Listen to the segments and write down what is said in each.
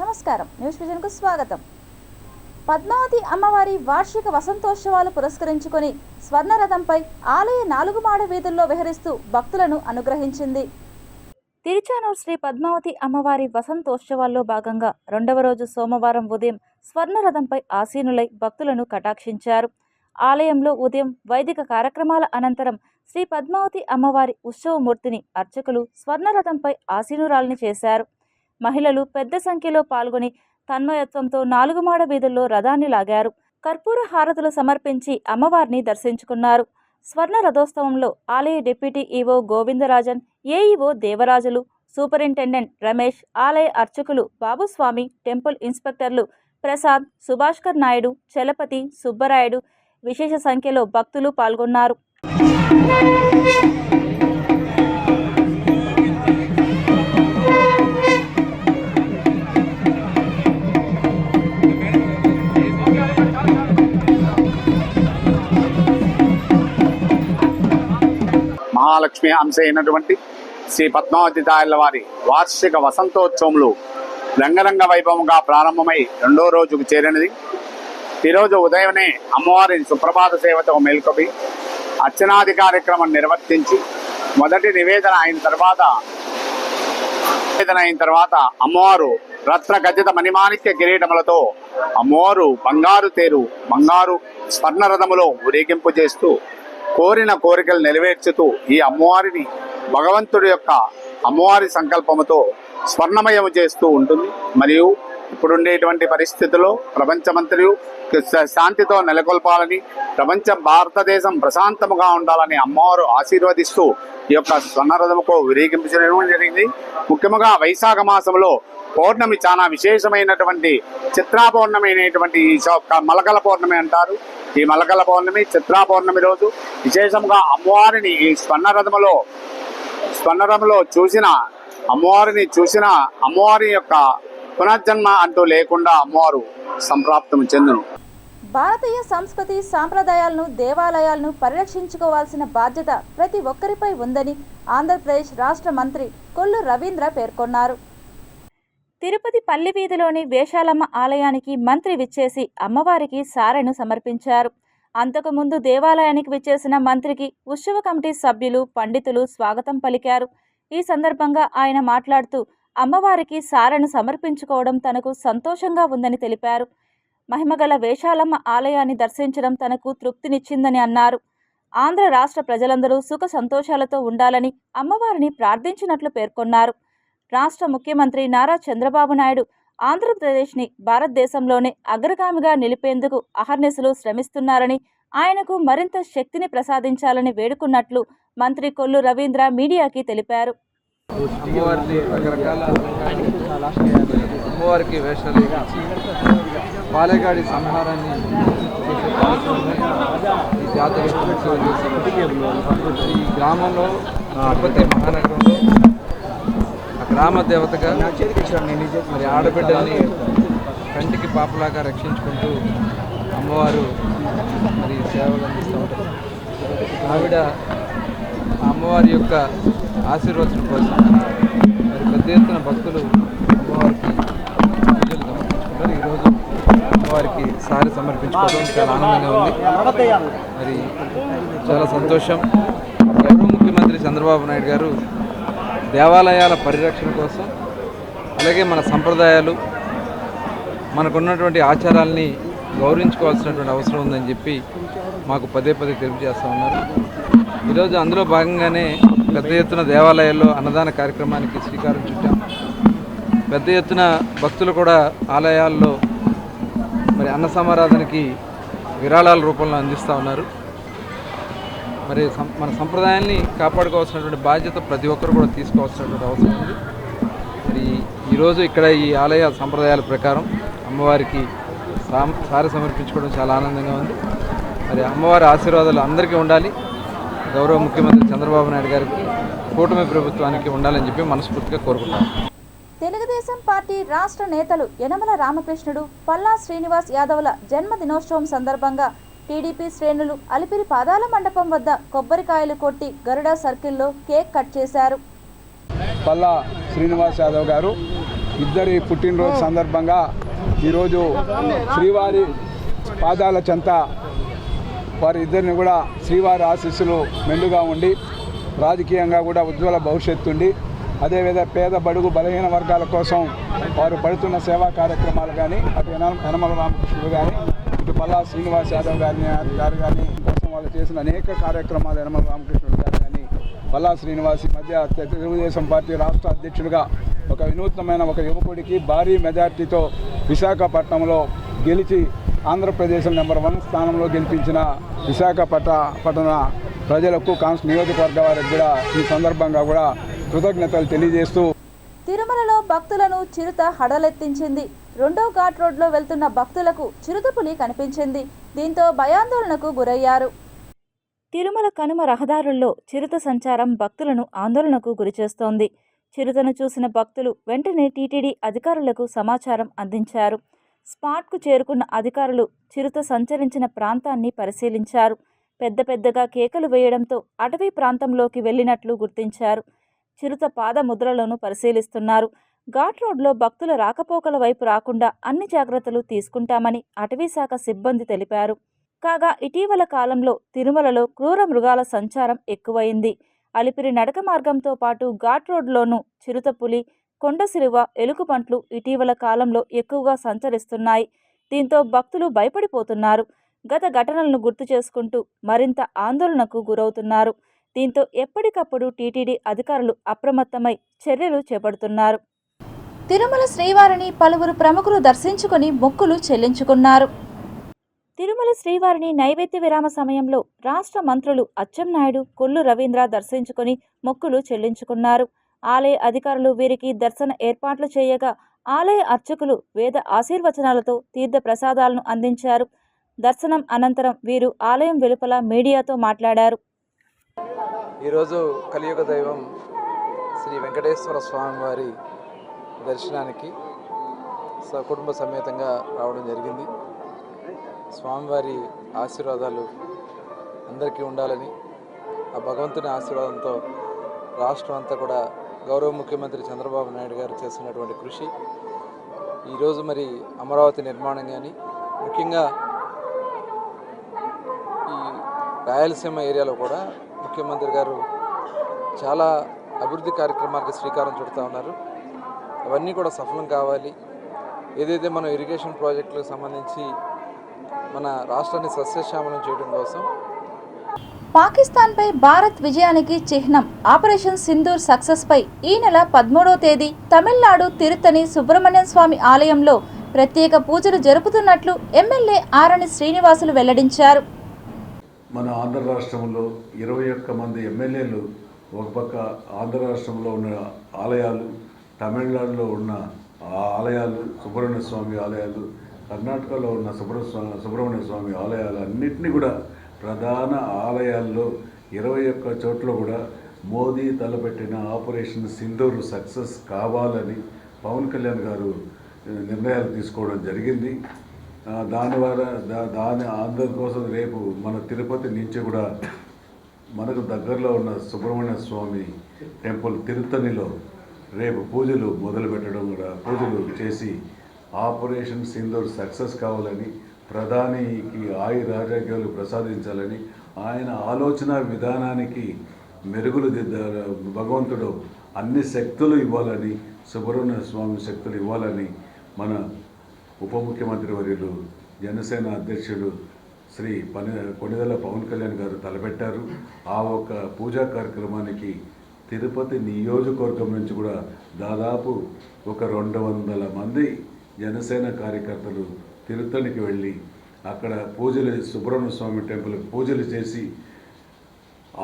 నమస్కారం, news vision కు స్వాగతం. పద్మావతి అమ్మవారి వార్షిక వసంతోత్సవాలు పురస్కరించుకొని స్వర్ణరథంపై ఆలయ 4 మాడ వీధుల్లో విహరిస్తూ భక్తులను అనుగ్రహించింది. తిరుచానూరు శ్రీ పద్మావతి అమ్మవారి వసంతోత్సవాల్లో భాగంగా 2వ రోజు సోమవారం ఉదయం స్వర్ణరథంపై ఆసీనులై భక్తులను కటాక్షించారు. ఆలయంలో ఉదయం వైదిక కార్యక్రమాల అనంతరం శ్రీ పద్మావతి అమ్మవారి ఉత్సవమూర్తిని అర్చకులు స్వర్ణరథంపై ఆసీనురాల్ని చేశారు. మహిళలు పెద్ద సంఖ్యలో పాల్గొని తన్మయత్వంతో 4 మాడ వీధుల్లో రథాన్ని లాగారు. కర్పూర హారతులు సమర్పించి అమ్మవారిని దర్శించుకున్నారు. స్వర్ణ రథోత్సవంలో ఆలయ deputy EO Govindarajan, AEO Devarajulu, superintendent Ramesh, ఆలయ అర్చకులు బాబుస్వామి, టెంపుల్ ఇన్స్పెక్టర్లు ప్రసాద్, సుభాష్కర్ నాయుడు, చలపతి, సుబ్బరాయుడు విశేష సంఖ్యలో భక్తులు పాల్గొన్నారు. మహాలక్ష్మి అంశ అయినటువంటి శ్రీ పద్మావతి తాయల వారి వార్షిక వసంతోత్సవములు రంగరంగ వైభవంగా ప్రారంభమై 2వ రోజుకు చేరినది. ఈరోజు ఉదయమే అమ్మవారిని సుప్రభాత సేవతో మేల్కొవి అర్చనాది కార్యక్రమం నిర్వర్తించి మొదటి నివేదన అయిన తర్వాత అమ్మవారు రత్న గజిత మణిమాణిక్య కిరీటములతో అమ్మవారు బంగారు స్వర్ణరథములో ఊరేగింపు చేస్తూ కోరిన కోరికలు నెరవేర్చుతూ ఈ అమ్మవారిని భగవంతుడి యొక్క అమ్మవారి సంకల్పముతో స్వర్ణమయము చేస్తూ ఉంటుంది. మరియు ఇప్పుడుండేటువంటి పరిస్థితుల్లో ప్రపంచమంతయు శాంతితో నెలకొల్పాలని, భారతదేశం ప్రశాంతముగా ఉండాలని అమ్మవారు ఆశీర్వదిస్తూ ఈ యొక్క స్వర్ణరథముకు ఊరేగించడం జరిగింది. ముఖ్యంగా వైశాఖ మాసంలో పౌర్ణమి చాలా విశేషమైనటువంటి చిత్రా పౌర్ణమి అయినటువంటి ఈ మలకల పౌర్ణమి అంటారు. ఈ మలకల పౌర్ణమి, చిత్రా పౌర్ణమి రోజు విశేషంగా అమ్మవారిని ఈ స్వర్ణరథంలో చూసిన అమ్మవారి యొక్క పునర్జన్మ అంటూ లేకుండా అమ్మవారు సంప్రాప్తం చెందును. భారతీయ సంస్కృతి సాంప్రదాయాలను, దేవాలయాలను పరిరక్షించుకోవాల్సిన బాధ్యత ప్రతి ఒక్కరిపై ఉందని ఆంధ్రప్రదేశ్ రాష్ట్ర మంత్రి కొల్లు రవీంద్ర పేర్కొన్నారు. తిరుపతి పల్లి వీధిలోని వేషాలమ్మ ఆలయానికి మంత్రి విచ్చేసి అమ్మవారికి సారెను సమర్పించారు. అంతకుముందు దేవాలయానికి విచ్చేసిన మంత్రికి ఉత్సవ కమిటీ సభ్యులు, పండితులు స్వాగతం పలికారు. ఈ సందర్భంగా ఆయన మాట్లాడుతూ అమ్మవారికి సారెను సమర్పించుకోవడం తనకు సంతోషంగా ఉందని తెలిపారు. మహిమగల వేషాలమ్మ ఆలయాన్ని దర్శించడం తనకు తృప్తినిచ్చిందని అన్నారు. ఆంధ్ర రాష్ట్ర ప్రజలందరూ సుఖ సంతోషాలతో ఉండాలని అమ్మవారిని ప్రార్థించినట్లు పేర్కొన్నారు. రాష్ట్ర ముఖ్యమంత్రి నారా చంద్రబాబు నాయుడు ఆంధ్రప్రదేశ్ని భారతదేశంలోనే అగ్రగామిగా నిలిపేందుకు అహర్నిశలు శ్రమిస్తున్నారని, ఆయనకు మరింత శక్తిని ప్రసాదించాలని వేడుకున్నట్లు మంత్రి కొల్లు రవీంద్ర మీడియాకి తెలిపారు. అమ్మవారికి వేషాలు పాలెగాడి సంహారాన్ని ఈ జాతర ఈ గ్రామంలో తిరుపతి మహానగరంలో గ్రామ దేవతగా మరి ఆడబిడ్డల్ని కంటికి పాపలాగా రక్షించుకుంటూ అమ్మవారు మరి సేవలు అందిస్తూ ఉంటారు. ఆవిడ అమ్మవారి యొక్క ఆశీర్వచనం కోసం మరి పెద్ద ఎత్తున భక్తులు అమ్మవారికి పూజలు సమర్పించుకుంటారు. ఈరోజు అమ్మవారికి సారి సమర్పించుకోవడం చాలా ఆనందంగా ఉంది. మరి చాలా సంతోషం. గౌరవ ముఖ్యమంత్రి చంద్రబాబు నాయుడు గారు దేవాలయాల పరిరక్షణ కోసం, అలాగే మన సంప్రదాయాలు, మనకున్నటువంటి ఆచారాల్ని గౌరవించుకోవాల్సినటువంటి అవసరం ఉందని చెప్పి మాకు పదే తెలియజేస్తూ ఉన్నారు. ఈరోజు అందులో భాగంగానే పెద్ద ఎత్తున దేవాలయాల్లో అన్నదాన కార్యక్రమానికి శ్రీకారం చుట్టాం. పెద్ద ఎత్తున భక్తులు కూడా ఆలయాల్లో మరి అన్న సమారాధనకి విరాళాల రూపంలో అందిస్తూ ఉన్నారు. మరి మన సంప్రదాయాన్ని కాపాడుకోవాల్సినటువంటి బాధ్యత ప్రతి ఒక్కరు కూడా తీసుకోవాల్సినటువంటి అవసరం ఉంది. మరి ఈరోజు ఇక్కడ ఈ ఆలయ సంప్రదాయాల ప్రకారం అమ్మవారికి సారి సమర్పించుకోవడం చాలా ఆనందంగా ఉంది. మరి అమ్మవారి ఆశీర్వాదాలు అందరికీ ఉండాలి. గౌరవ ముఖ్యమంత్రి చంద్రబాబు నాయుడు గారికి, కూటమి ప్రభుత్వానికి ఉండాలని చెప్పి మనస్ఫూర్తిగా కోరుకుంటున్నాను. తెలుగుదేశం పార్టీ రాష్ట్ర నేతలు యనమల రామకృష్ణుడు, పల్లా శ్రీనివాస్ యాదవ్ల జన్మదినోత్సవం సందర్భంగా టీడీపీ శ్రేణులు అలిపిరి పాదాల మండపం వద్ద కొబ్బరికాయలు కొట్టి గరుడ సర్కిల్లో కేక్ కట్ చేశారు. పల్లా శ్రీనివాస్ యాదవ్ గారు ఇద్దరి పుట్టినరోజు సందర్భంగా ఈరోజు శ్రీవారి పాదాల చెంత వారి ఇద్దరిని కూడా శ్రీవారి ఆశీస్సులు మెండుగా ఉండి రాజకీయంగా కూడా ఉజ్వల భవిష్యత్తు ఉండి అదేవిధంగా పేద బడుగు బలహీన వర్గాల కోసం వారు పడుతున్న సేవా కార్యక్రమాలు కానీ అటు యనమల రామకృష్ణుడు కానీ ఇటు పల్లా శ్రీనివాస్ యాదవ్ గారు కానీ కోసం వాళ్ళు చేసిన అనేక కార్యక్రమాలు యనమల రామకృష్ణుడు గారు కానీ పల్లా శ్రీనివాస్ ఈ మధ్య తెలుగుదేశం పార్టీ రాష్ట్ర అధ్యక్షుడిగా ఒక వినూత్నమైన ఒక యువకుడికి భారీ మెజార్టీతో విశాఖపట్నంలో గెలిచి ఆంధ్రప్రదేశ్ నెంబర్ 1 స్థానంలో గెలిపించిన విశాఖపట్టణ ప్రజలకు నియోజకవర్గ వారికి కూడా ఈ సందర్భంగా కూడా కృతజ్ఞతలు తెలియజేస్తూ తిరుమలలో భక్తులను చిరుత హడలెత్తించింది. రెండో ఘాట్ రోడ్లో వెళ్తున్న భక్తులకు చిరుతపులి కనిపించింది. దీంతో భయాందోళనకు గురయ్యారు. తిరుమల కనుమ రహదారుల్లో చిరుత సంచారం భక్తులను ఆందోళనకు గురిచేస్తోంది. చిరుతను చూసిన భక్తులు వెంటనే టీటీడీ అధికారులకు సమాచారం అందించారు. స్పాట్కు చేరుకున్న అధికారులు చిరుత సంచరించిన ప్రాంతాన్ని పరిశీలించారు. పెద్దగా కేకలు వేయడంతో అటవీ ప్రాంతంలోకి వెళ్లినట్లు గుర్తించారు. చిరుత పాద ముద్రలను పరిశీలిస్తున్నారు. ఘాట్ రోడ్లో భక్తుల రాకపోకల వైపు రాకుండా అన్ని జాగ్రత్తలు తీసుకుంటామని అటవీశాఖ సిబ్బంది తెలిపారు. కాగా ఇటీవల కాలంలో తిరుమలలో క్రూర మృగాల సంచారం ఎక్కువైంది. అలిపిరి నడక మార్గంతో పాటు ఘాట్ రోడ్లోనూ చిరుతపులి, కొండసిలువ, ఎలుగుబంట్లు ఇటీవల కాలంలో ఎక్కువగా సంచరిస్తున్నాయి. దీంతో భక్తులు భయపడిపోతున్నారు. గత ఘటనలను గుర్తు చేసుకుంటూ మరింత ఆందోళనకు గురవుతున్నారు. దీంతో ఎప్పటికప్పుడు టీటీడీ అధికారులు అప్రమత్తమై చర్యలు చేపడుతున్నారు. తిరుమల శ్రీవారిని పలువురు ప్రముఖులు దర్శించుకుని మొక్కులు చెల్లించుకున్నారు. తిరుమల శ్రీవారిని నైవేద్య విరామ సమయంలో రాష్ట్ర మంత్రులు అచ్చెన్నాయుడు, కొల్లు రవీంద్ర దర్శించుకుని మొక్కులు చెల్లించుకున్నారు. ఆలయ అధికారులు వీరికి దర్శన ఏర్పాట్లు చేయగా ఆలయ అర్చకులు వేద ఆశీర్వచనాలతో తీర్థ ప్రసాదాలను అందించారు. దర్శనం అనంతరం వీరు ఆలయం వెలుపల మీడియాతో మాట్లాడారు. ఈరోజు కలియుగ దైవం శ్రీ వెంకటేశ్వర స్వామి వారి దర్శనానికి సకుటుంబ సమేతంగా రావడం జరిగింది. స్వామివారి ఆశీర్వాదాలు అందరికీ ఉండాలని, ఆ భగవంతుని ఆశీర్వాదంతో రాష్ట్రం అంతా కూడా గౌరవ ముఖ్యమంత్రి చంద్రబాబు నాయుడు గారు చేస్తున్నటువంటి కృషి, ఈరోజు మరి అమరావతి నిర్మాణం కానీ, ముఖ్యంగా ఈ రాయలసీమ ఏరియాలో కూడా ముఖ్యమంత్రి గారు చాలా అభివృద్ధి కార్యక్రమాలకు శ్రీకారం చుడుతూ ఉన్నారు. అవన్నీ కూడా సఫలం కావాలి. ఏదైతే మనం ఇరిగేషన్ ప్రాజెక్టులకు సంబంధించి మన రాష్ట్రాన్ని సస్యశ్యామలం చేయడం కోసం పాకిస్తాన్పై భారత్ విజయానికి చిహ్నం ఆపరేషన్ సింధూర్ సక్సెస్పై ఈ నెల 13వ తేదీ తమిళనాడు తిరుత్తని సుబ్రహ్మణ్యం స్వామి ఆలయంలో ప్రత్యేక పూజలు జరుపుతున్నట్లు ఎమ్మెల్యే ఆరణి శ్రీనివాసులు వెల్లడించారు. మన ఆంధ్ర రాష్ట్రంలో 21 మంది ఎమ్మెల్యేలు ఒక పక్క ఆంధ్ర రాష్ట్రంలో ఉన్న ఆలయాలు, తమిళనాడులో ఉన్న ఆలయాలు, సుబ్రహ్మణ్య స్వామి ఆలయాలు, కర్ణాటకలో ఉన్న సుబ్రహ్మణ్య స్వామి ఆలయాలు అన్నింటినీ కూడా ప్రధాన ఆలయాల్లో 21 చోట్ల కూడా మోదీ తలపెట్టిన ఆపరేషన్ సింధూర్ సక్సెస్ కావాలని పవన్ కళ్యాణ్ గారు నిర్ణయాలు తీసుకోవడం జరిగింది. దాని అందరి కోసం రేపు మన తిరుపతి నుంచి కూడా మనకు దగ్గరలో ఉన్న సుబ్రహ్మణ్య స్వామి టెంపుల్ తిరుత్తనిలో రేపు పూజలు మొదలు పెట్టడం కూడా పూజలు చేసి ఆపరేషన్ సింధూర్ సక్సెస్ కావాలని, ప్రధానికి ఆరోగ్యాలు ప్రసాదించాలని, ఆయన ఆలోచన విధానానికి మెరుగులు భగవంతుడు అన్ని శక్తులు ఇవ్వాలని, సుబ్రహ్మణ్య స్వామి శక్తులు ఇవ్వాలని మన ఉప ముఖ్యమంత్రి వర్యులు జనసేన అధ్యక్షుడు శ్రీ కొణిదెల పవన్ కళ్యాణ్ గారు తలపెట్టారు. ఆ ఒక పూజా కార్యక్రమానికి తిరుపతి నియోజకవర్గం నుంచి కూడా దాదాపు ఒక 200 మంది జనసేన కార్యకర్తలు తిరుత్తనికి వెళ్ళి అక్కడ పూజలు, సుబ్రహ్మణ్య స్వామి టెంపుల్కి పూజలు చేసి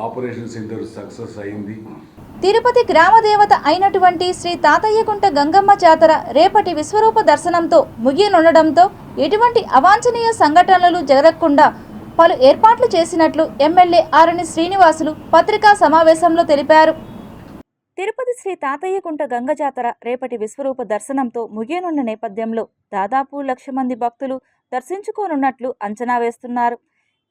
ఆపరేషన్ సింధూర్ సక్సెస్ అయింది. తిరుపతి గ్రామ దేవత అయినటువంటి శ్రీ తాతయ్యకుంట గంగమ్మ జాతర రేపటి విశ్వరూప దర్శనంతో ముగియనుండడంతో ఎటువంటి అవాంఛనీయ సంఘటనలు జరగకుండా పలు ఏర్పాట్లు చేసినట్లు ఎమ్మెల్యే ఆరణి శ్రీనివాసులు పత్రికా సమావేశంలో తెలిపారు. తిరుపతి శ్రీ తాతయ్యకుంట గంగ జాతర రేపటి విశ్వరూప దర్శనంతో ముగియనున్న నేపథ్యంలో దాదాపు 1,00,000 మంది భక్తులు దర్శించుకోనున్నట్లు అంచనా వేస్తున్నారు.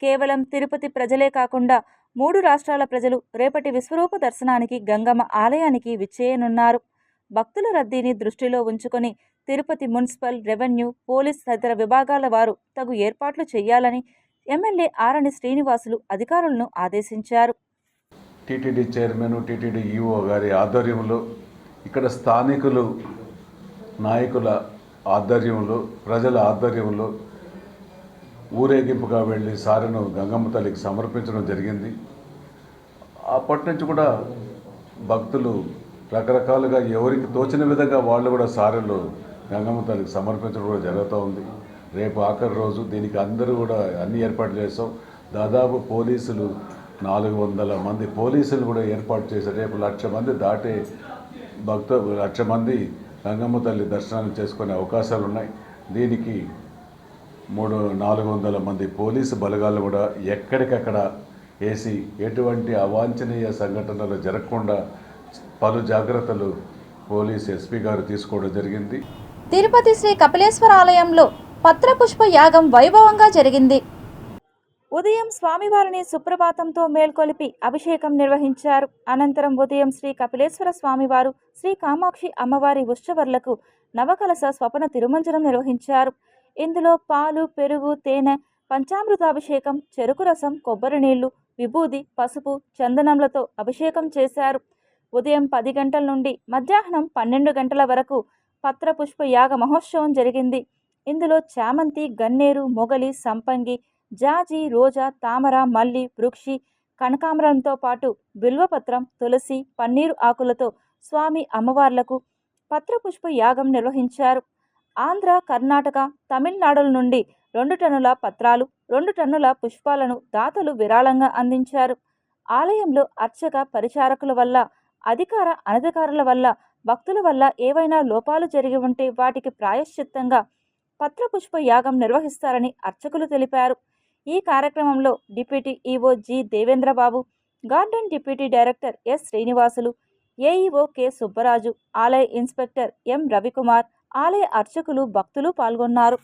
కేవలం తిరుపతి ప్రజలే కాకుండా 3 రాష్ట్రాల ప్రజలు రేపటి విశ్వరూప దర్శనానికి గంగమ్మ ఆలయానికి విచ్చేయనున్నారు. భక్తుల రద్దీని దృష్టిలో ఉంచుకొని తిరుపతి మున్సిపల్, రెవెన్యూ, పోలీస్ తదితర విభాగాల వారు తగు ఏర్పాట్లు చేయాలని ఎమ్మెల్యే ఆరణి శ్రీనివాసులు అధికారులను ఆదేశించారు. టీటీడీ చైర్మన్, టీటీడీ ఈఓ గారి ఆధ్వర్యంలో, ఇక్కడ స్థానికులు నాయకుల ఆధ్వర్యంలో, ప్రజల ఆధ్వర్యంలో ఊరేగింపుగా వెళ్ళి సారెను గంగమ్మ తల్లికి సమర్పించడం జరిగింది. అప్పటి నుంచి కూడా భక్తులు రకరకాలుగా ఎవరికి తోచిన విధంగా వాళ్ళు కూడా సారెలు గంగమ్మ తల్లికి సమర్పించడం కూడా జరుగుతూ ఉంది. రేపు ఆఖరి రోజు దీనికి అందరూ కూడా అన్ని ఏర్పాట్లు చేస్తాం. దాదాపు పోలీసులు 400 మంది పోలీసులు కూడా ఏర్పాటు చేశారు. రేపు 1,00,000 మంది దాటే 1,00,000 మంది గంగమ్మ తల్లి దర్శనాన్ని చేసుకునే అవకాశాలు ఉన్నాయి. దీనికి 400 మంది పోలీసు బలగాలు కూడా ఎక్కడికక్కడ వేసి ఎటువంటి అవాంఛనీయ సంఘటనలు జరగకుండా పలు జాగ్రత్తలు పోలీస్ ఎస్పీ గారు తీసుకోవడం జరిగింది. తిరుపతి శ్రీ కపిలేశ్వర ఆలయంలో పత్రపుష్ప యాగం వైభవంగా జరిగింది. ఉదయం స్వామివారిని సుప్రభాతంతో మేల్కొలిపి అభిషేకం నిర్వహించారు. అనంతరం ఉదయం శ్రీ కపిలేశ్వర స్వామివారు, శ్రీ కామాక్షి అమ్మవారి ఉత్సవర్లకు నవకలశ స్వపన తిరుమంజనం నిర్వహించారు. ఇందులో పాలు, పెరుగు, తేనె, పంచామృతాభిషేకం, చెరుకు రసం, కొబ్బరి నీళ్లు, విభూది, పసుపు, చందనంలతో అభిషేకం చేశారు. ఉదయం 10 గంటల నుండి మధ్యాహ్నం 12 గంటల వరకు పత్రపుష్ప యాగ మహోత్సవం జరిగింది. ఇందులో చామంతి, గన్నేరు, మొగలి, సంపంగి, జాజి, రోజా, తామర, మల్లి, వృక్షి, కనకాంబరంతో పాటు బిల్వపత్రం, తులసి, పన్నీరు ఆకులతో స్వామి అమ్మవార్లకు పత్రపుష్ప యాగం నిర్వహించారు. ఆంధ్ర, కర్ణాటక, తమిళనాడుల నుండి 2 టన్నుల పత్రాలు, 2 టన్నుల పుష్పాలను దాతలు విరాళంగా అందించారు. ఆలయంలో అర్చక పరిచారకుల వల్ల, అధికార అనధికారుల వల్ల, భక్తుల వల్ల ఏవైనా లోపాలు జరిగి ఉంటే వాటికి ప్రాయశ్చిత్తంగా పత్రపుష్ప యాగం నిర్వహిస్తారని అర్చకులు తెలిపారు. ఈ కార్యక్రమంలో deputy EO G Devendrababu, garden deputy director S Srinivasulu, AEO K Subbaraju, ఆలయ ఇన్స్పెక్టర్ ఎం రవికుమార్, ఆలయ అర్చకులు, భక్తులు పాల్గొన్నారు.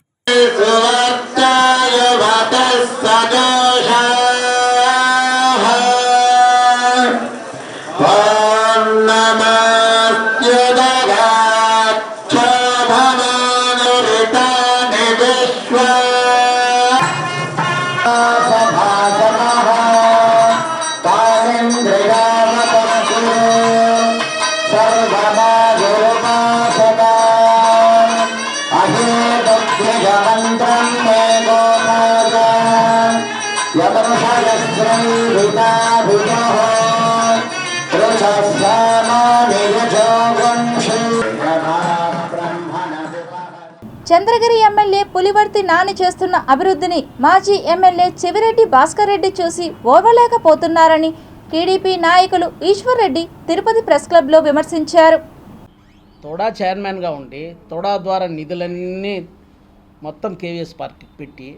చంద్రగిరి ఎమ్మెల్యే పులివర్తి నాని చేస్తున్న అభివృద్ధిని మాజీ ఎమ్మెల్యే చెవిరెడ్డి భాస్కర్ రెడ్డి చూసి ఓర్వలేకపోతున్నారని టీడీపీ నాయకులు ఈశ్వర్ రెడ్డి తిరుపతి ప్రెస్ క్లబ్లో విమర్శించారు. తోడా చైర్మన్గా ఉండి తోడా ద్వారా నిధులన్నీ మొత్తం కేవీఎస్ పార్క్కి పెట్టి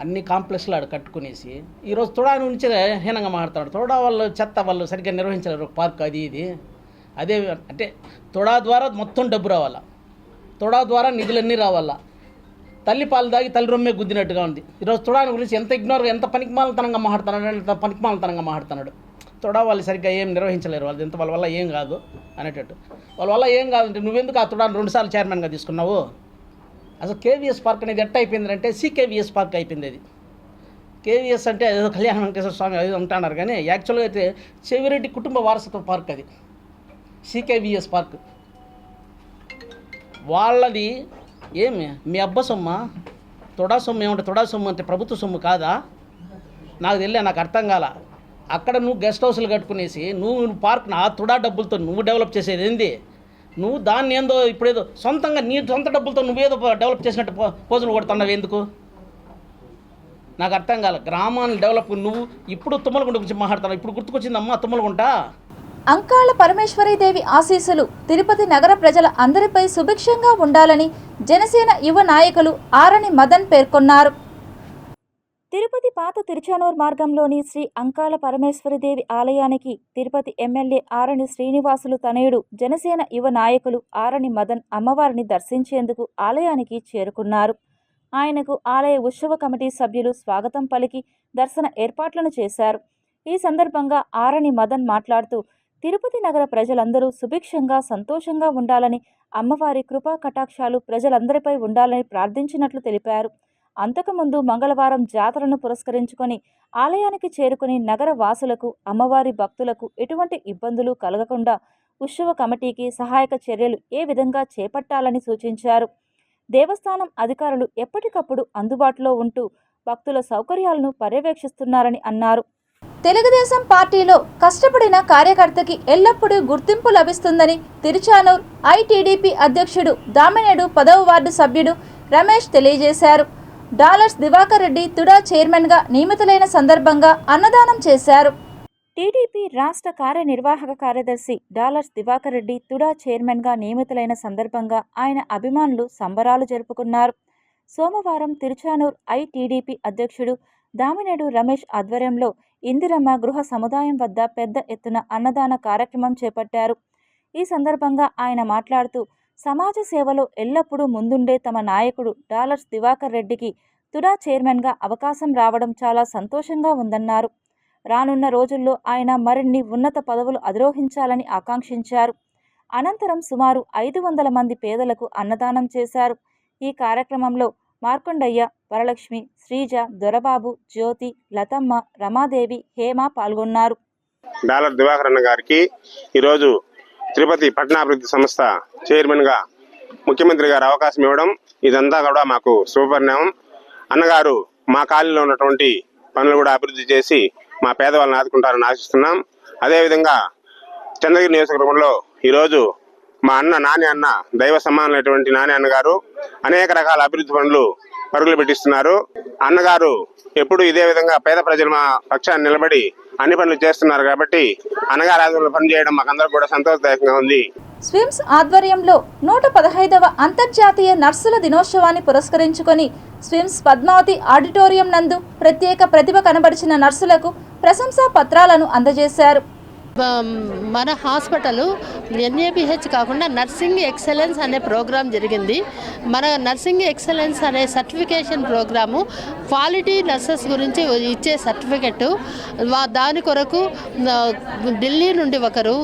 అన్ని కాంప్లెక్స్లు ఆడ కట్టుకునేసి ఈరోజు తోడా నుంచి హీనంగా మాట్లాడుతున్నాడు. తోడా వాళ్ళు చెత్త వాళ్ళు సరిగ్గా నిర్వహించలేరు పార్క్ అది ఇది. అదే అంటే తోడా ద్వారా మొత్తం డబ్బు రావాలా, తోడా ద్వారా నిధులన్నీ రావాలా. తల్లి పాలు దాగి తల్లి రొమ్మే గుద్దినట్టుగా ఉంది. ఈరోజు తోడాని గురించి ఎంత ఇగ్నోర్గా, ఎంత పనికిమాలతనంగా మాట్లాడుతున్నాడు. తోడా వాళ్ళు సరిగ్గా ఏం నిర్వహించలేరు, వాళ్ళు ఎంత వాళ్ళ వల్ల ఏం కాదు అనేటట్టు. వాళ్ళ వల్ల ఏం కాదంటే నువ్వెందుకు ఆ తోడాని 2 సార్లు చైర్మన్గా తీసుకున్నావు? అసలు కేవీఎస్ పార్క్ అనేది ఎట్ట అయిపోయిందంటే సికేవీఎస్ పార్క్ అయిపోయింది. అది కేవీఎస్ అంటే ఏదో కళ్యాణ వెంకటేశ్వర స్వామి అది అంటున్నారు, కానీ యాక్చువల్గా అయితే చెవిరెడ్డి కుటుంబ వారసత్వ పార్క్ అది సికేవీఎస్ పార్క్. వాళ్ళది ఏమి మీ అబ్బ సొమ్మ, తొడా సొమ్ము ఏమంటే తొడా సొమ్ము అంటే ప్రభుత్వ సొమ్ము కాదా? నాకు తెలియదు, నాకు అర్థం కాల. అక్కడ నువ్వు గెస్ట్ హౌస్లు కట్టుకునేసి నువ్వు పార్క్ని ఆ తొడా డబ్బులతో నువ్వు డెవలప్ చేసేది ఏంది? నువ్వు దాన్ని ఏందో ఇప్పుడేదో సొంతంగా నీ సొంత డబ్బులతో నువ్వేదో డెవలప్ చేసినట్టు పోజులు కొడుతున్నావు ఎందుకు? నాకు అర్థం కాల. గ్రామాన్ని డెవలప్ నువ్వు ఇప్పుడు తుమ్మలగుంట గురించి మాట్లాడుతున్నావు. ఇప్పుడు గుర్తుకొచ్చింది అమ్మ తుమ్మలగుంట. అంకాళ పరమేశ్వరీదేవి ఆశీస్సులు తిరుపతి నగర ప్రజల అందరిపై సుభిక్షంగా ఉండాలని జనసేన యువ నాయకులు ఆరణి మదన్ పేర్కొన్నారు. తిరుపతి పాత తిరుచానూర్ మార్గంలోని శ్రీ అంకాళ పరమేశ్వరీదేవి ఆలయానికి తిరుపతి ఎమ్మెల్యే ఆరణి శ్రీనివాసులు తనయుడు జనసేన యువ నాయకులు ఆరణి మదన్ అమ్మవారిని దర్శించేందుకు ఆలయానికి చేరుకున్నారు. ఆయనకు ఆలయ ఉత్సవ కమిటీ సభ్యులు స్వాగతం పలికి దర్శన ఏర్పాట్లను చేశారు. ఈ సందర్భంగా ఆరణి మదన్ మాట్లాడుతూ తిరుపతి నగర ప్రజలందరూ సుభిక్షంగా సంతోషంగా ఉండాలని, అమ్మవారి కృపా కటాక్షాలు ప్రజలందరిపై ఉండాలని ప్రార్థించినట్లు తెలిపారు. అంతకుముందు మంగళవారం జాతరను పురస్కరించుకొని ఆలయానికి చేరుకుని నగర వాసులకు, అమ్మవారి భక్తులకు ఎటువంటి ఇబ్బందులు కలగకుండా ఉత్సవ కమిటీకి సహాయక చర్యలు ఏ విధంగా చేపట్టాలని సూచించారు. దేవస్థానం అధికారులు ఎప్పటికప్పుడు అందుబాటులో ఉంటూ భక్తుల సౌకర్యాలను పర్యవేక్షిస్తున్నారని అన్నారు. తెలుగుదేశం పార్టీలో కష్టపడిన కార్యకర్తకి ఎల్లప్పుడూ గుర్తింపు లభిస్తుందని తిరుచానూర్ ఐటీడీపీ అధ్యక్షుడు దామినేడు 10వ వార్డు సభ్యుడు రమేష్ తెలియజేశారు. డాలర్స్ దివాకర్ రెడ్డి తుడా చైర్మన్గా నియమితులైన సందర్భంగా అన్నదానం చేశారు. టీడీపీ రాష్ట్ర కార్యనిర్వాహక కార్యదర్శి డాలర్స్ దివాకర్ రెడ్డి తుడా చైర్మన్గా నియమితులైన సందర్భంగా ఆయన అభిమానులు సంబరాలు జరుపుకున్నారు. సోమవారం తిరుచానూర్ ఐటీడీపీ అధ్యక్షుడు దామినేడు రమేష్ ఆధ్వర్యంలో ఇందిరమ్మ గృహ సముదాయం వద్ద పెద్ద ఎత్తున అన్నదాన కార్యక్రమం చేపట్టారు. ఈ సందర్భంగా ఆయన మాట్లాడుతూ, సమాజ సేవలో ఎల్లప్పుడూ ముందుండే తమ నాయకుడు డాలర్స్ దివాకర్ రెడ్డికి తుడా చైర్మన్గా అవకాశం రావడం చాలా సంతోషంగా ఉందన్నారు. రానున్న రోజుల్లో ఆయన మరిన్ని ఉన్నత పదవులు అధిరోహించాలని ఆకాంక్షించారు. అనంతరం సుమారు 500 మంది పేదలకు అన్నదానం చేశారు. ఈ కార్యక్రమంలో మార్కొండయ్య, వరలక్ష్మి, శ్రీజ, దొరబాబు, జ్యోతి, లతమ్మ, రమాదేవి, హేమ పాల్గొన్నారు. డాలర్ దివాకర్ అన్న గారికి ఈరోజు తిరుపతి పట్టణాభివృద్ధి సంస్థ చైర్మన్గా ముఖ్యమంత్రి గారు అవకాశం ఇవ్వడం, ఇదంతా కూడా మాకు శుభపరిణామం. అన్నగారు మా కాలనీలో ఉన్నటువంటి పనులు కూడా అభివృద్ధి చేసి మా పేదవాళ్ళని ఆదుకుంటారని ఆశిస్తున్నాం. అదేవిధంగా చంద్రగిరి నియోజకవర్గంలో ఈరోజు మా నాని అన్న దైవ సమానమైనటువంటి నాని అన్నగారు అనేక రకాల అభివృద్ధి పనులు పరుగులు పెట్టిస్తున్నారు. అన్నగారు ఎప్పుడు ఇదే విధంగా పేద ప్రజల పక్షాన్ని నిలబడి అన్ని పనులు చేస్తున్నారు కాబట్టి అన్నగారు ఆధ్వర్యంలో పనిచేయడం మాకందరూ కూడా సంతోషదాయకంగా ఉంది. స్విమ్స్ ఆధ్వర్యంలో 115వ అంతర్జాతీయ నర్సుల దినోత్సవాన్ని పురస్కరించుకొని స్విమ్స్ పద్మావతి ఆడిటోరియం నందు ప్రత్యేక ప్రతిభ కనబరిచిన నర్సులకు ప్రశంసా పత్రాలను అందజేశారు. మన హాస్పిటల్ ఎన్ఏబిహెచ్ కాకుండా నర్సింగ్ ఎక్సలెన్స్ అనే ప్రోగ్రాం జరిగింది. మన నర్సింగ్ ఎక్సలెన్స్ అనే సర్టిఫికేషన్ ప్రోగ్రాము క్వాలిటీ నర్సెస్ గురించి ఇచ్చే సర్టిఫికెట్. దాని కొరకు ఢిల్లీ నుండి ఒకరు,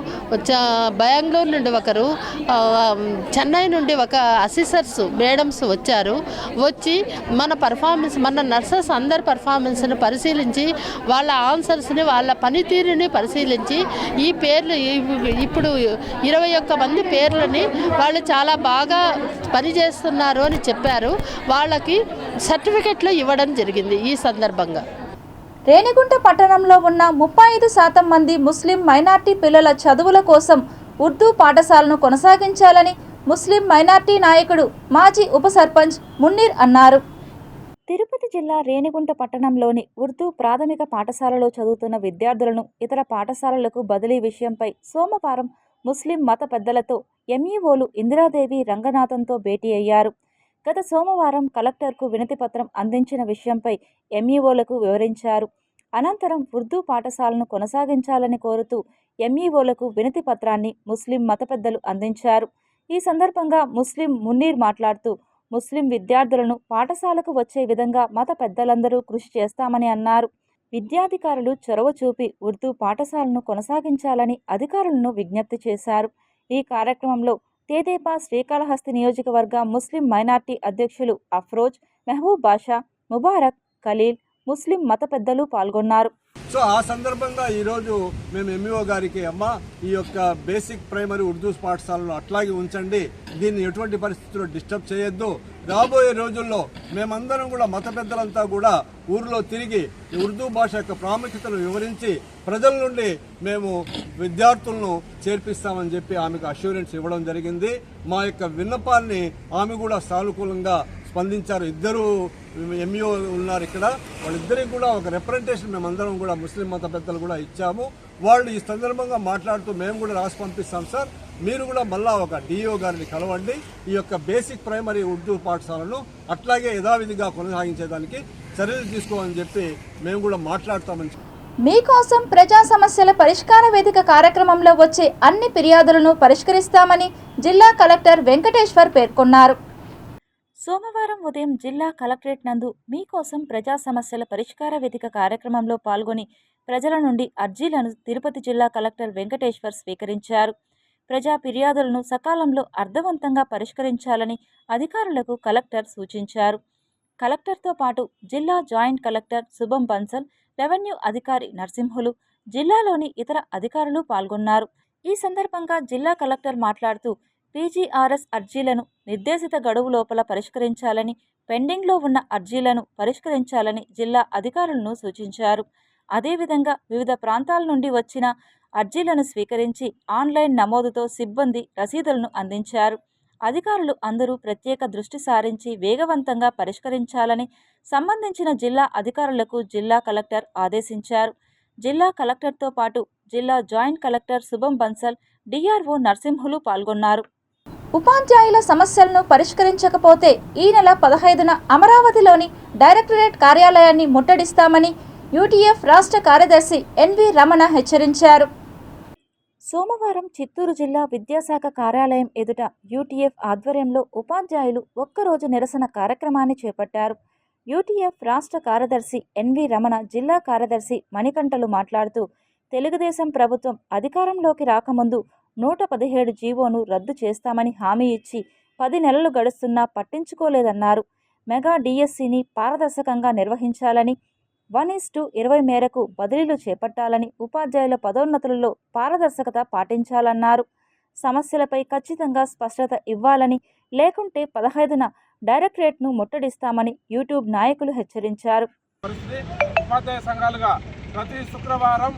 బెంగళూరు నుండి ఒకరు, చెన్నై నుండి ఒక అసిస్టర్స్ మేడమ్స్ వచ్చారు. వచ్చి మన పర్ఫార్మెన్స్, మన నర్సెస్ అందరి పర్ఫార్మెన్స్ని పరిశీలించి వాళ్ళ ఆన్సర్స్ని, వాళ్ళ పనితీరుని పరిశీలించి ఈ పేర్లు ఇప్పుడు 21 మంది పేర్లని వాళ్ళు చాలా బాగా పనిచేస్తున్నారు అని చెప్పారు. వాళ్ళకి సర్టిఫికెట్లు ఇవ్వడం జరిగింది. ఈ సందర్భంగా రేణిగుంట పట్టణంలో ఉన్న 35% మంది ముస్లిం మైనార్టీ పిల్లల చదువుల కోసం ఉర్దూ పాఠశాలను కొనసాగించాలని ముస్లిం మైనార్టీ నాయకుడు మాజీ ఉప సర్పంచ్ మున్నీర్ అన్నారు. తిరుపతి జిల్లా రేణిగుంట పట్టణంలోని ఉర్దూ ప్రాథమిక పాఠశాలలో చదువుతున్న విద్యార్థులను ఇతర పాఠశాలలకు బదిలీ విషయంపై సోమవారం ముస్లిం మత పెద్దలతో ఎంఈఓలు ఇందిరాదేవి రంగనాథన్తో భేటీ అయ్యారు. గత సోమవారం కలెక్టర్కు వినతిపత్రం అందించిన విషయంపై ఎంఈఓలకు వివరించారు. అనంతరం ఉర్దూ పాఠశాలను కొనసాగించాలని కోరుతూ ఎంఈఓలకు వినతి పత్రాన్ని ముస్లిం మత పెద్దలు అందించారు. ఈ సందర్భంగా ముస్లిం మున్నీర్ మాట్లాడుతూ, ముస్లిం విద్యార్థులను పాఠశాలకు వచ్చే విధంగా మత పెద్దలందరూ కృషి చేస్తామని అన్నారు. విద్యాధికారులు చొరవ చూపి ఉర్దూ పాఠశాలను కొనసాగించాలని అధికారులను విజ్ఞప్తి చేశారు. ఈ కార్యక్రమంలో తేదేపా శ్రీకాళహస్తి నియోజకవర్గ ముస్లిం మైనార్టీ అధ్యక్షులు అఫ్రోజ్, మెహబూబ్ బాషా, ముబారక్, ఖలీల్, ముస్లిం మత పెద్దలు పాల్గొన్నారు. సో ఆ సందర్భంగా ఈరోజు మేము ఎంఈఓ గారికి, అమ్మ ఈ యొక్క బేసిక్ ప్రైమరీ ఉర్దూ పాఠశాలను అట్లాగే ఉంచండి, దీన్ని ఎటువంటి పరిస్థితుల్లో డిస్టర్బ్ చేయొద్దు. రాబోయే రోజుల్లో మేమందరం కూడా మత పెద్దలంతా కూడా ఊరిలో తిరిగి ఉర్దూ భాష యొక్క ప్రాముఖ్యతను వివరించి ప్రజల నుండి మేము విద్యార్థులను చేర్పిస్తామని చెప్పి ఆమెకు అష్యూరెన్స్ ఇవ్వడం జరిగింది. మా యొక్క విన్నపాన్ని ఆమె కూడా సానుకూలంగా స్పందించారు. ఇద్దరు ఎంఈఓ ఉన్నారు ఇక్కడ, వాళ్ళిద్దరికి కూడా ఒక రిప్రజెంటేషన్ మేమందరం కూడా ముస్లిం మత పెద్దలు కూడా ఇచ్చాము. వాళ్ళు ఈ సందర్భంగా మాట్లాడుతూ మేము కూడా రాసి పంపిస్తాం సార్, మీరు కూడా మళ్ళా ఒక డిఓ గారిని కలవండి, ఈ యొక్క బేసిక్ ప్రైమరీ ఉర్దూ పాఠశాలను అట్లాగే యథావిధిగా కొనసాగించేదానికి చర్యలు తీసుకోవాలని చెప్పి మేము కూడా మాట్లాడతామని. మీకోసం ప్రజా సమస్యల పరిష్కార వేదిక కార్యక్రమంలో వచ్చే అన్ని ఫిర్యాదులను పరిష్కరిస్తామని జిల్లా కలెక్టర్ వెంకటేశ్వర్ పేర్కొన్నారు. సోమవారం ఉదయం జిల్లా కలెక్టరేట్ నందు మీకోసం ప్రజా సమస్యల పరిష్కార వేదిక కార్యక్రమంలో పాల్గొని ప్రజల నుండి అర్జీలను తిరుపతి జిల్లా కలెక్టర్ వెంకటేశ్వర్ స్వీకరించారు. ప్రజా ఫిర్యాదులను సకాలంలో అర్థవంతంగా పరిష్కరించాలని అధికారులకు కలెక్టర్ సూచించారు. కలెక్టర్తో పాటు జిల్లా జాయింట్ కలెక్టర్ శుభం బన్సల్, రెవెన్యూ అధికారి నరసింహులు, జిల్లాలోని ఇతర అధికారులు పాల్గొన్నారు. ఈ సందర్భంగా జిల్లా కలెక్టర్ మాట్లాడుతూ పీజీఆర్ఎస్ అర్జీలను నిర్దేశిత గడువు లోపల పరిష్కరించాలని, పెండింగ్లో ఉన్న అర్జీలను పరిష్కరించాలని జిల్లా అధికారులను సూచించారు. అదేవిధంగా వివిధ ప్రాంతాల నుండి వచ్చిన అర్జీలను స్వీకరించి ఆన్లైన్ నమోదుతో సిబ్బంది రసీదులను అందించారు. అధికారులు అందరూ ప్రత్యేక దృష్టి సారించి వేగవంతంగా పరిష్కరించాలని సంబంధించిన జిల్లా అధికారులకు జిల్లా కలెక్టర్ ఆదేశించారు. జిల్లా కలెక్టర్తో పాటు జిల్లా జాయింట్ కలెక్టర్ శుభం బన్సల్, డిఆర్ఓ నరసింహులు పాల్గొన్నారు. ఉపాధ్యాయుల సమస్యలను పరిష్కరించకపోతే ఈ నెల 15న అమరావతిలోని డైరెక్టరేట్ కార్యాలయాన్ని ముట్టడిస్తామని యూటీఎఫ్ రాష్ట్ర కార్యదర్శి ఎన్వి రమణ హెచ్చరించారు. సోమవారం చిత్తూరు జిల్లా విద్యాశాఖ కార్యాలయం ఎదుట యూటీఎఫ్ ఆధ్వర్యంలో ఉపాధ్యాయులు ఒక్కరోజు నిరసన కార్యక్రమాన్ని చేపట్టారు. యూటీఎఫ్ రాష్ట్ర కార్యదర్శి ఎన్వి రమణ, జిల్లా కార్యదర్శి మణికంఠలు మాట్లాడుతూ తెలుగుదేశం ప్రభుత్వం అధికారంలోకి రాకముందు 117 జీవోను రద్దు చేస్తామని హామీ ఇచ్చి 10 నెలలు గడుస్తున్నా పట్టించుకోలేదన్నారు. మెగా డిఎస్సిని పారదర్శకంగా నిర్వహించాలని, 1:20 మేరకు బదిలీలు చేపట్టాలని, ఉపాధ్యాయుల పదోన్నతులలో పారదర్శకత పాటించాలన్నారు. సమస్యలపై ఖచ్చితంగా స్పష్టత ఇవ్వాలని, లేకుంటే 15న డైరెక్టరేట్ను ముట్టడిస్తామని యూట్యూబ్ నాయకులు హెచ్చరించారు. ఉపాధ్యాయ సంఘాలుగా ప్రతి శుక్రవారం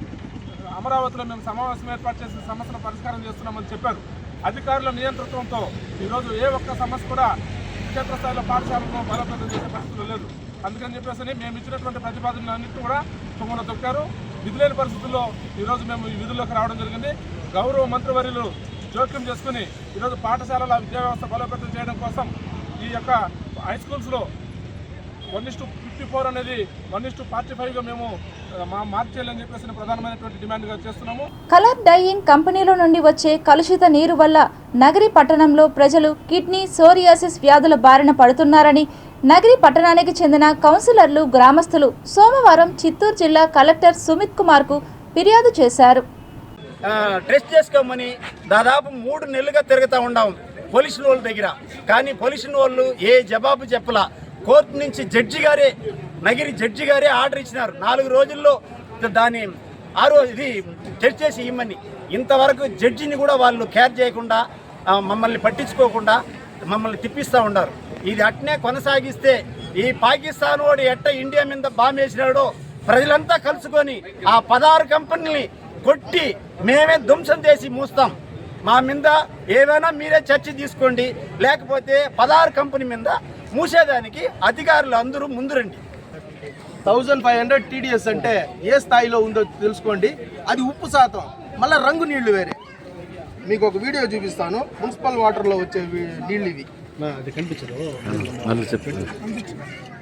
అమరావతిలో మేము సమావేశం ఏర్పాటు చేసి సమస్యను పరిష్కారం చేస్తున్నామని చెప్పారు. అధికారుల నియంతృత్వంతో ఈరోజు ఏ ఒక్క సమస్య కూడా క్షేత్రస్థాయిలో పాఠశాలను బలోపేతం చేసే పరిస్థితులు లేదు. అందుకని చెప్పేసి మేము ఇచ్చినటువంటి ప్రతిపాదనలన్నింటినీ కూడా తుమ్మలో తొక్కారు. విధులేని పరిస్థితుల్లో ఈరోజు మేము ఈ విధుల్లోకి రావడం జరిగింది. గౌరవ మంత్రివర్యులు జోక్యం చేసుకుని ఈరోజు పాఠశాలల విద్యా వ్యవస్థ బలోపేతం చేయడం కోసం ఈ యొక్క హై స్కూల్స్లో 1:54 అనేది 1:45గా మేము మార్చేయాలని చెప్పేసి ప్రధానమైనటువంటి డిమాండ్గా చేస్తున్నాము. కలర్ డైయింగ్ కంపెనీల నుండి వచ్చే కలుషిత నీరు వల్ల నగరి పట్టణంలో ప్రజలు కిడ్నీ, సోరియాసిస్ వ్యాధుల బారిన పడుతున్నారని నగరి పట్టణానికి చెందిన కౌన్సిలర్లు, గ్రామస్తులు సోమవారం చిత్తూరు జిల్లా కలెక్టర్ సుమిత్ కుమార్కు ఫిర్యాదు చేశారు. టెస్ట్ చేసుకోమని దాదాపు 3 నెలలుగా తిరుగుతూ ఉన్నాం పోలీసుల వాళ్ళ దగ్గర. కానీ పోలీసుల వాళ్ళు ఏ జవాబు చెప్పలా. కోర్టు నుంచి నగిరి జడ్జి గారే ఆర్డర్ ఇచ్చినారు 4 రోజుల్లో దాన్ని ఇది టెస్ట్ చేసి ఇమ్మని. ఇంతవరకు జడ్జిని కూడా వాళ్ళు కేర్ చేయకుండా, మమ్మల్ని పట్టించుకోకుండా మమ్మల్ని తిప్పిస్తూ ఉన్నారు. ఇది అట్నే కొనసాగిస్తే ఈ పాకిస్తాన్ వాడు ఎట్ట ఇండియా మీద బాంబు వేసినాడో ప్రజలంతా కలుసుకొని ఆ 16 కంపెనీని కొట్టి మేమే ధ్వంసం చేసి మూస్తాం. మా మీద ఏమైనా మీరే చర్చ తీసుకోండి, లేకపోతే 16 కంపెనీ మీద మూసేదానికి అధికారులు అందరూ ముందు రండి. 1500 టీడీఎస్ అంటే ఏ స్థాయిలో ఉందో తెలుసుకోండి. అది ఉప్పు శాతం, మళ్ళీ రంగు నీళ్లు వేరే. మీకు ఒక వీడియో చూపిస్తాను. మున్సిపల్ వాటర్లో వచ్చే నీళ్ళు ఇవి.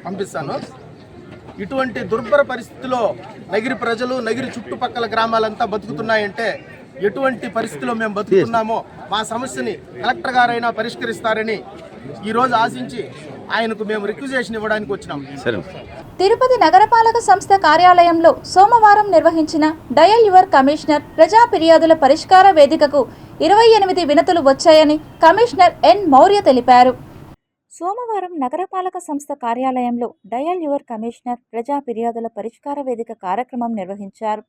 పంపిస్తాను. ఇటువంటి దుర్భర పరిస్థితిలో నగిరి ప్రజలు, నగిరి చుట్టుపక్కల గ్రామాలంతా బతుకుతున్నాయంటే ఎటువంటి పరిస్థితిలో మేము బతుకుతున్నామో మా సమస్యని కలెక్టర్ గారైనా పరిష్కరిస్తారని ఈరోజు ఆశించి ఆయనకు మేము రిక్వెజేషన్ ఇవ్వడానికి వచ్చినాం. తిరుపతి నగరపాలక సంస్థ కార్యాలయంలో సోమవారం నిర్వహించిన డయల్ యువర్ కమిషనర్ ప్రజా ఫిర్యాదుల పరిష్కార వేదికకు 28 వినతులు వచ్చాయని కమిషనర్ ఎన్ మౌర్య తెలిపారు. సోమవారం నగరపాలక సంస్థ కార్యాలయంలో డయల్ యువర్ కమిషనర్ ప్రజా ఫిర్యాదుల పరిష్కార వేదిక కార్యక్రమం నిర్వహించారు.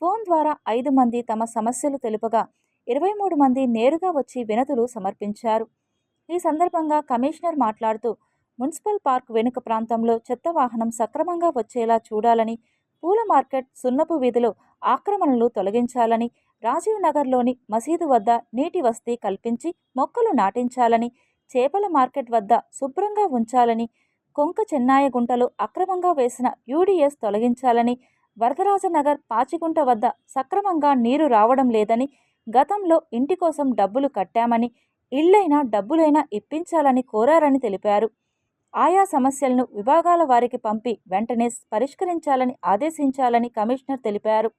ఫోన్ ద్వారా 5 మంది తమ సమస్యలు తెలుపగా 23 మంది నేరుగా వచ్చి వినతులు సమర్పించారు. ఈ సందర్భంగా కమిషనర్ మాట్లాడుతూ మున్సిపల్ పార్క్ వెనుక ప్రాంతంలో చెత్త వాహనం సక్రమంగా వచ్చేలా చూడాలని, పూల మార్కెట్, సున్నపు వీధిలో ఆక్రమణలు తొలగించాలని, రాజీవ్ నగర్లోని మసీదు వద్ద నీటి వసతి కల్పించి మొక్కలు నాటించాలని, చేపల మార్కెట్ వద్ద శుభ్రంగా ఉంచాలని, కొంక చెన్నాయ గుంటలు అక్రమంగా వేసిన యూడీఎస్ తొలగించాలని, వరదరాజనగర్ పాచిగుంట వద్ద సక్రమంగా నీరు రావడం లేదని, గతంలో ఇంటి కోసం డబ్బులు కట్టామని, ఇళ్లైనా డబ్బులైనా ఇప్పించాలని కోరారని తెలిపారు. ఆయా సమస్యలను విభాగాల వారికి పంపి వెంటనే పరిష్కరించాలని ఆదేశించాలని కమిషనర్ తెలిపారు.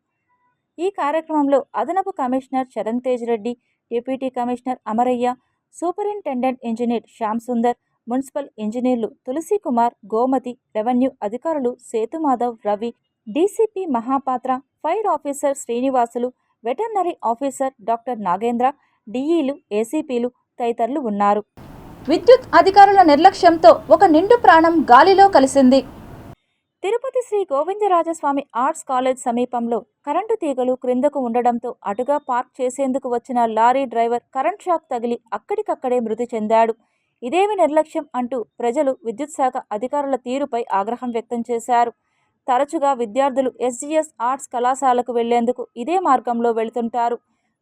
ఈ కార్యక్రమంలో అదనపు commissioner Charan Tej Reddy, deputy commissioner Amaraiah, superintendent engineer Shyam Sundar, municipal ఇంజనీర్లు తులసి కుమార్, గోమతి, రెవెన్యూ అధికారులు Sethumadhav, Ravi, DCP Mahapatra, fire officer Srinivasulu, veterinary officer doctor Nagendra, డీఈలు, ఏసీపీలు తదితరులు ఉన్నారు. విద్యుత్ అధికారుల నిర్లక్ష్యంతో ఒక నిండు ప్రాణం గాలిలో కలిసింది. తిరుపతి శ్రీ గోవిందరాజస్వామి ఆర్ట్స్ కాలేజ్ సమీపంలో కరెంటు తీగలు క్రిందకు ఉండడంతో అటుగా పార్క్ చేసేందుకు వచ్చిన లారీ డ్రైవర్ కరెంట్ షాక్ తగిలి అక్కడికక్కడే మృతి చెందాడు. ఇదేమి నిర్లక్ష్యం అంటూ ప్రజలు విద్యుత్ శాఖ అధికారుల తీరుపై ఆగ్రహం వ్యక్తం చేశారు. తరచుగా విద్యార్థులు ఎస్జీఎస్ ఆర్ట్స్ కళాశాలకు వెళ్లేందుకు ఇదే మార్గంలో వెళుతుంటారు.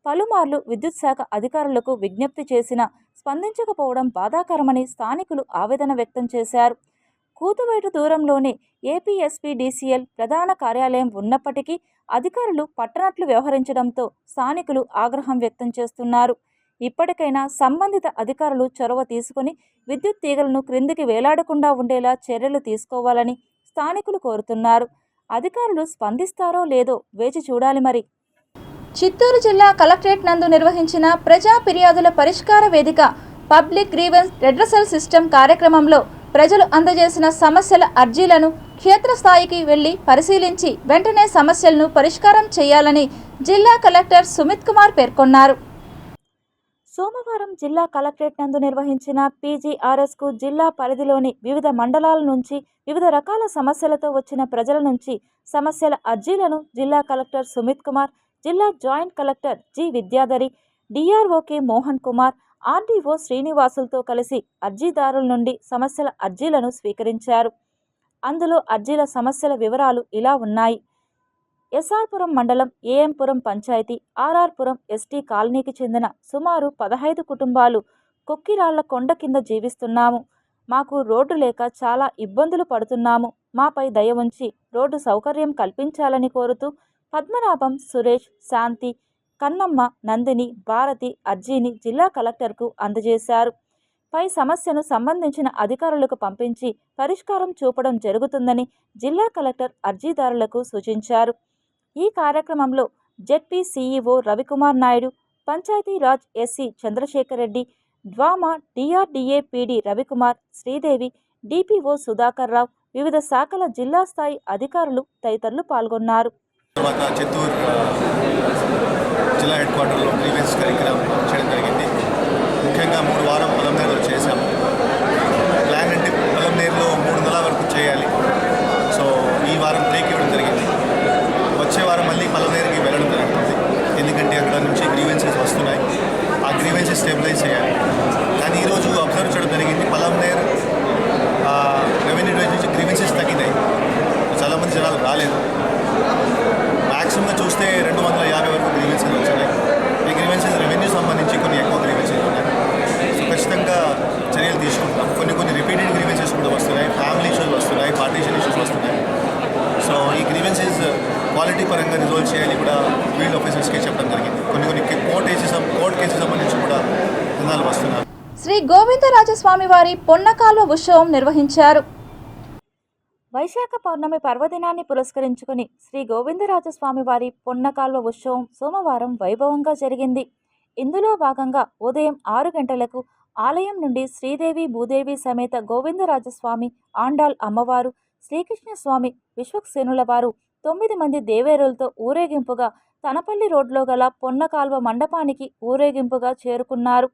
పలుమార్లు విద్యుత్ శాఖ అధికారులకు విజ్ఞప్తి చేసినా స్పందించకపోవడం బాధాకరమని స్థానికులు ఆవేదన వ్యక్తం చేశారు. కూతువేటు దూరంలోనే ఏపీఎస్పీడీసీఎల్ ప్రధాన కార్యాలయం ఉన్నప్పటికీ అధికారులు పట్టనట్లు వ్యవహరించడంతో స్థానికులు ఆగ్రహం వ్యక్తం చేస్తున్నారు. ఇప్పటికైనా సంబంధిత అధికారులు చొరవ తీసుకుని విద్యుత్ తీగలను క్రిందికి వేలాడకుండా ఉండేలా చర్యలు తీసుకోవాలని స్థానికులు కోరుతున్నారు. అధికారులు స్పందిస్తారో లేదో వేచి చూడాలి మరి. చిత్తూరు జిల్లా కలెక్టరేట్ నందు నిర్వహించిన ప్రజా ఫిర్యాదుల పరిష్కార వేదిక పబ్లిక్ గ్రీవెన్స్ రెడ్రెసల్ సిస్టమ్ కార్యక్రమంలో ప్రజలు అందజేసిన సమస్యల అర్జీలను క్షేత్రస్థాయికి వెళ్లి పరిశీలించి వెంటనే సమస్యలను పరిష్కారం చేయాలని జిల్లా కలెక్టర్ సుమిత్ కుమార్ పేర్కొన్నారు. సోమవారం జిల్లా కలెక్టరేట్ నందు నిర్వహించిన పీజీఆర్ఎస్కు జిల్లా పరిధిలోని వివిధ మండలాల నుంచి వివిధ రకాల సమస్యలతో వచ్చిన ప్రజల నుంచి సమస్యల అర్జీలను జిల్లా కలెక్టర్ సుమిత్ కుమార్, జిల్లా joint collector G Vidyadhari, DRO K Mohan Kumar, RDO శ్రీనివాసులతో కలిసి అర్జీదారుల నుండి సమస్యల అర్జీలను స్వీకరించారు. అందులో అర్జీల సమస్యల వివరాలు ఇలా ఉన్నాయి. ఎస్ఆర్పురం మండలం ఏఎంపురం పంచాయతీ ఆర్ఆర్పురం ఎస్టీ కాలనీకి చెందిన సుమారు 15 కుటుంబాలు కొక్కిరాళ్ల కొండ కింద జీవిస్తున్నాము. మాకు రోడ్డు లేక చాలా ఇబ్బందులు పడుతున్నాము. మాపై దయ ఉంచి రోడ్డు సౌకర్యం కల్పించాలని కోరుతూ పద్మనాభం, సురేష్, శాంతి, కన్నమ్మ, నందిని, భారతి అర్జీని జిల్లా కలెక్టర్కు అందజేశారు. పై సమస్యను సంబంధించిన అధికారులకు పంపించి పరిష్కారం చూపడం జరుగుతుందని జిల్లా కలెక్టర్ అర్జీదారులకు సూచించారు. ఈ కార్యక్రమంలో ZP CEO Ravikumar Naidu, Panchayatiraj SC Chandrasekhar Reddy, DWAMA DRDA PD Ravikumar, Sridevi, DPO Sudhakar Rao, వివిధ శాఖల జిల్లా స్థాయి అధికారులు తదితరులు పాల్గొన్నారు. తర్వాత చిత్తూరు జిల్లా హెడ్ క్వార్టర్లో గ్రీవెన్స్ కార్యక్రమం చేయడం జరిగింది. ముఖ్యంగా 3 వారం పొలంనేరులో చేశాము. ప్లాన్ అంటే పొలంనేరులో 3 నెలల వరకు చేయాలి. సో ఈ వారం బ్రేక్ ఇవ్వడం జరిగింది. వచ్చే వారం మళ్ళీ పొలంనేరుకి వెళ్ళడం జరుగుతుంది. ఎందుకంటే అక్కడ నుంచి గ్రీవెన్సెస్ వస్తున్నాయి. ఆ గ్రీవెన్సెస్ స్టెబిలైజ్ చేయాలి. కానీ ఈరోజు అబ్జర్వ్ చేయడం జరిగింది, పొలంనేరు రెవెన్యూ డివిజన్ నుంచి గ్రీవెన్సెస్ తగ్గినాయి. చాలామంది జనాలు రాలేదు. మ్యాక్సిమంగా చూస్తే 250 వరకు గ్రీవెన్సెస్ వచ్చినాయి. ఈ గ్రీవెన్సెస్ రెవెన్యూ సంబంధించి కొన్ని ఎక్కువ గ్రీవెన్సెస్ ఉన్నాయి. సో ఖచ్చితంగా చర్యలు తీసుకుంటాం. కొన్ని రిపీటెడ్ గ్రీవెన్సెస్ కూడా వస్తున్నాయి. ఫ్యామిలీ ఇష్యూస్ వస్తున్నాయి, పార్టీషన్ ఇష్యూస్ వస్తున్నాయి. సో ఈ గ్రీవెన్సెస్ క్వాలిటీ పరంగా రిజాల్వ్ చేయాలి కూడా ఫీల్డ్ ఆఫీసర్స్కి చెప్పడం జరిగింది. కొన్ని కోర్ట్ కేసెస్ సంబంధించి కూడా జనాలు వస్తున్నారు. శ్రీ గోవిందరాజస్వామి వారి పొన్నకాల్వ ఉత్సవం నిర్వహించారు. వైశాఖ పౌర్ణమి పర్వదినాన్ని పురస్కరించుకుని శ్రీ గోవిందరాజస్వామి వారి పొన్నకాల్వ ఉత్సవం సోమవారం వైభవంగా జరిగింది. ఇందులో భాగంగా ఉదయం 6 గంటలకు ఆలయం నుండి శ్రీదేవి భూదేవి సమేత గోవిందరాజస్వామి, ఆండాల్ అమ్మవారు, శ్రీకృష్ణస్వామి, విశ్వక్సేనుల వారు 9 మంది దేవేరులతో ఊరేగింపుగా తనపల్లి రోడ్లో గల పొన్నకాల్వ మండపానికి ఊరేగింపుగా చేరుకున్నారు.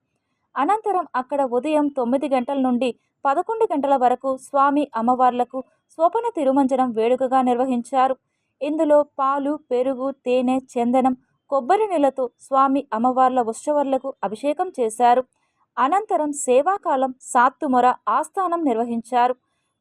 అనంతరం అక్కడ ఉదయం 9 గంటల నుండి 11 గంటల వరకు స్వామి అమ్మవార్లకు స్వపన తిరుమంజనం వేడుకగా నిర్వహించారు. ఇందులో పాలు, పెరుగు, తేనె, చందనం, కొబ్బరి నీళ్లతో స్వామి అమ్మవార్ల ఉత్సవర్లకు అభిషేకం చేశారు. అనంతరం సేవాకాలం సాత్తుమొర ఆస్థానం నిర్వహించారు.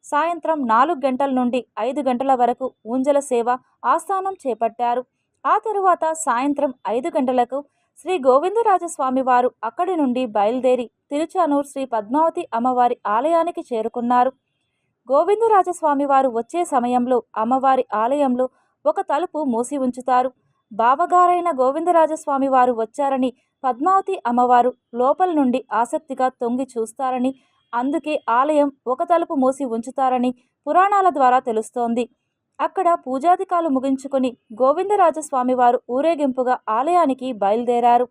సాయంత్రం 4 గంటల నుండి 5 గంటల వరకు ఊంజల సేవ ఆస్థానం చేపట్టారు. ఆ తరువాత సాయంత్రం 5 గంటలకు శ్రీ గోవిందరాజస్వామి వారు అక్కడి నుండి బయలుదేరి తిరుచానూరు శ్రీ పద్మావతి అమ్మవారి ఆలయానికి చేరుకున్నారు. గోవిందరాజస్వామి వారు వచ్చే సమయంలో అమ్మవారి ఆలయంలో ఒక తలుపు మూసి ఉంచుతారు. బావగారైన గోవిందరాజస్వామి వారు వచ్చారని పద్మావతి అమ్మవారు లోపల నుండి ఆసక్తిగా తొంగి చూస్తారని, అందుకే ఆలయం ఒక తలుపు మూసి ఉంచుతారని పురాణాల ద్వారా తెలుస్తోంది. అక్కడ పూజాధికాలు ముగించుకుని గోవిందరాజస్వామి వారు ఊరేగింపుగా ఆలయానికి బయలుదేరారు.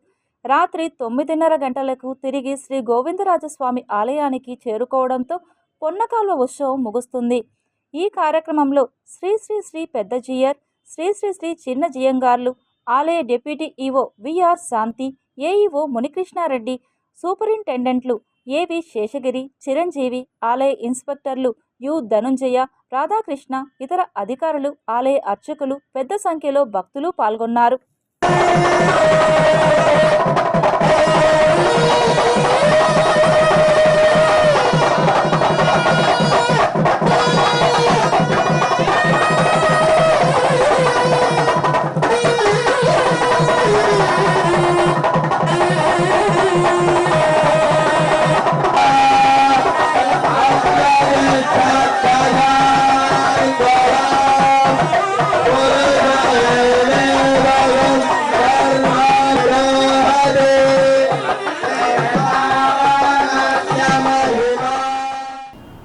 రాత్రి 9:30 గంటలకు తిరిగి శ్రీ గోవిందరాజస్వామి ఆలయానికి చేరుకోవడంతో పొన్నకాల్వ ఉత్సవం ముగుస్తుంది. ఈ కార్యక్రమంలో శ్రీ శ్రీ శ్రీ పెద్ద జీయర్, శ్రీ శ్రీ శ్రీ చిన్న జియంగార్లు, ఆలయ డిప్యూటీ ఈవో విఆర్ శాంతి, ఏఈఓ మునికృష్ణారెడ్డి, సూపరింటెండెంట్లు ఏవి శేషగిరి, చిరంజీవి, ఆలయ ఇన్స్పెక్టర్లు యు ధనుంజయ, రాధాకృష్ణ, ఇతర అధికారులు, ఆలయ అర్చకులు పెద్ద సంఖ్యలో భక్తులు పాల్గొన్నారు.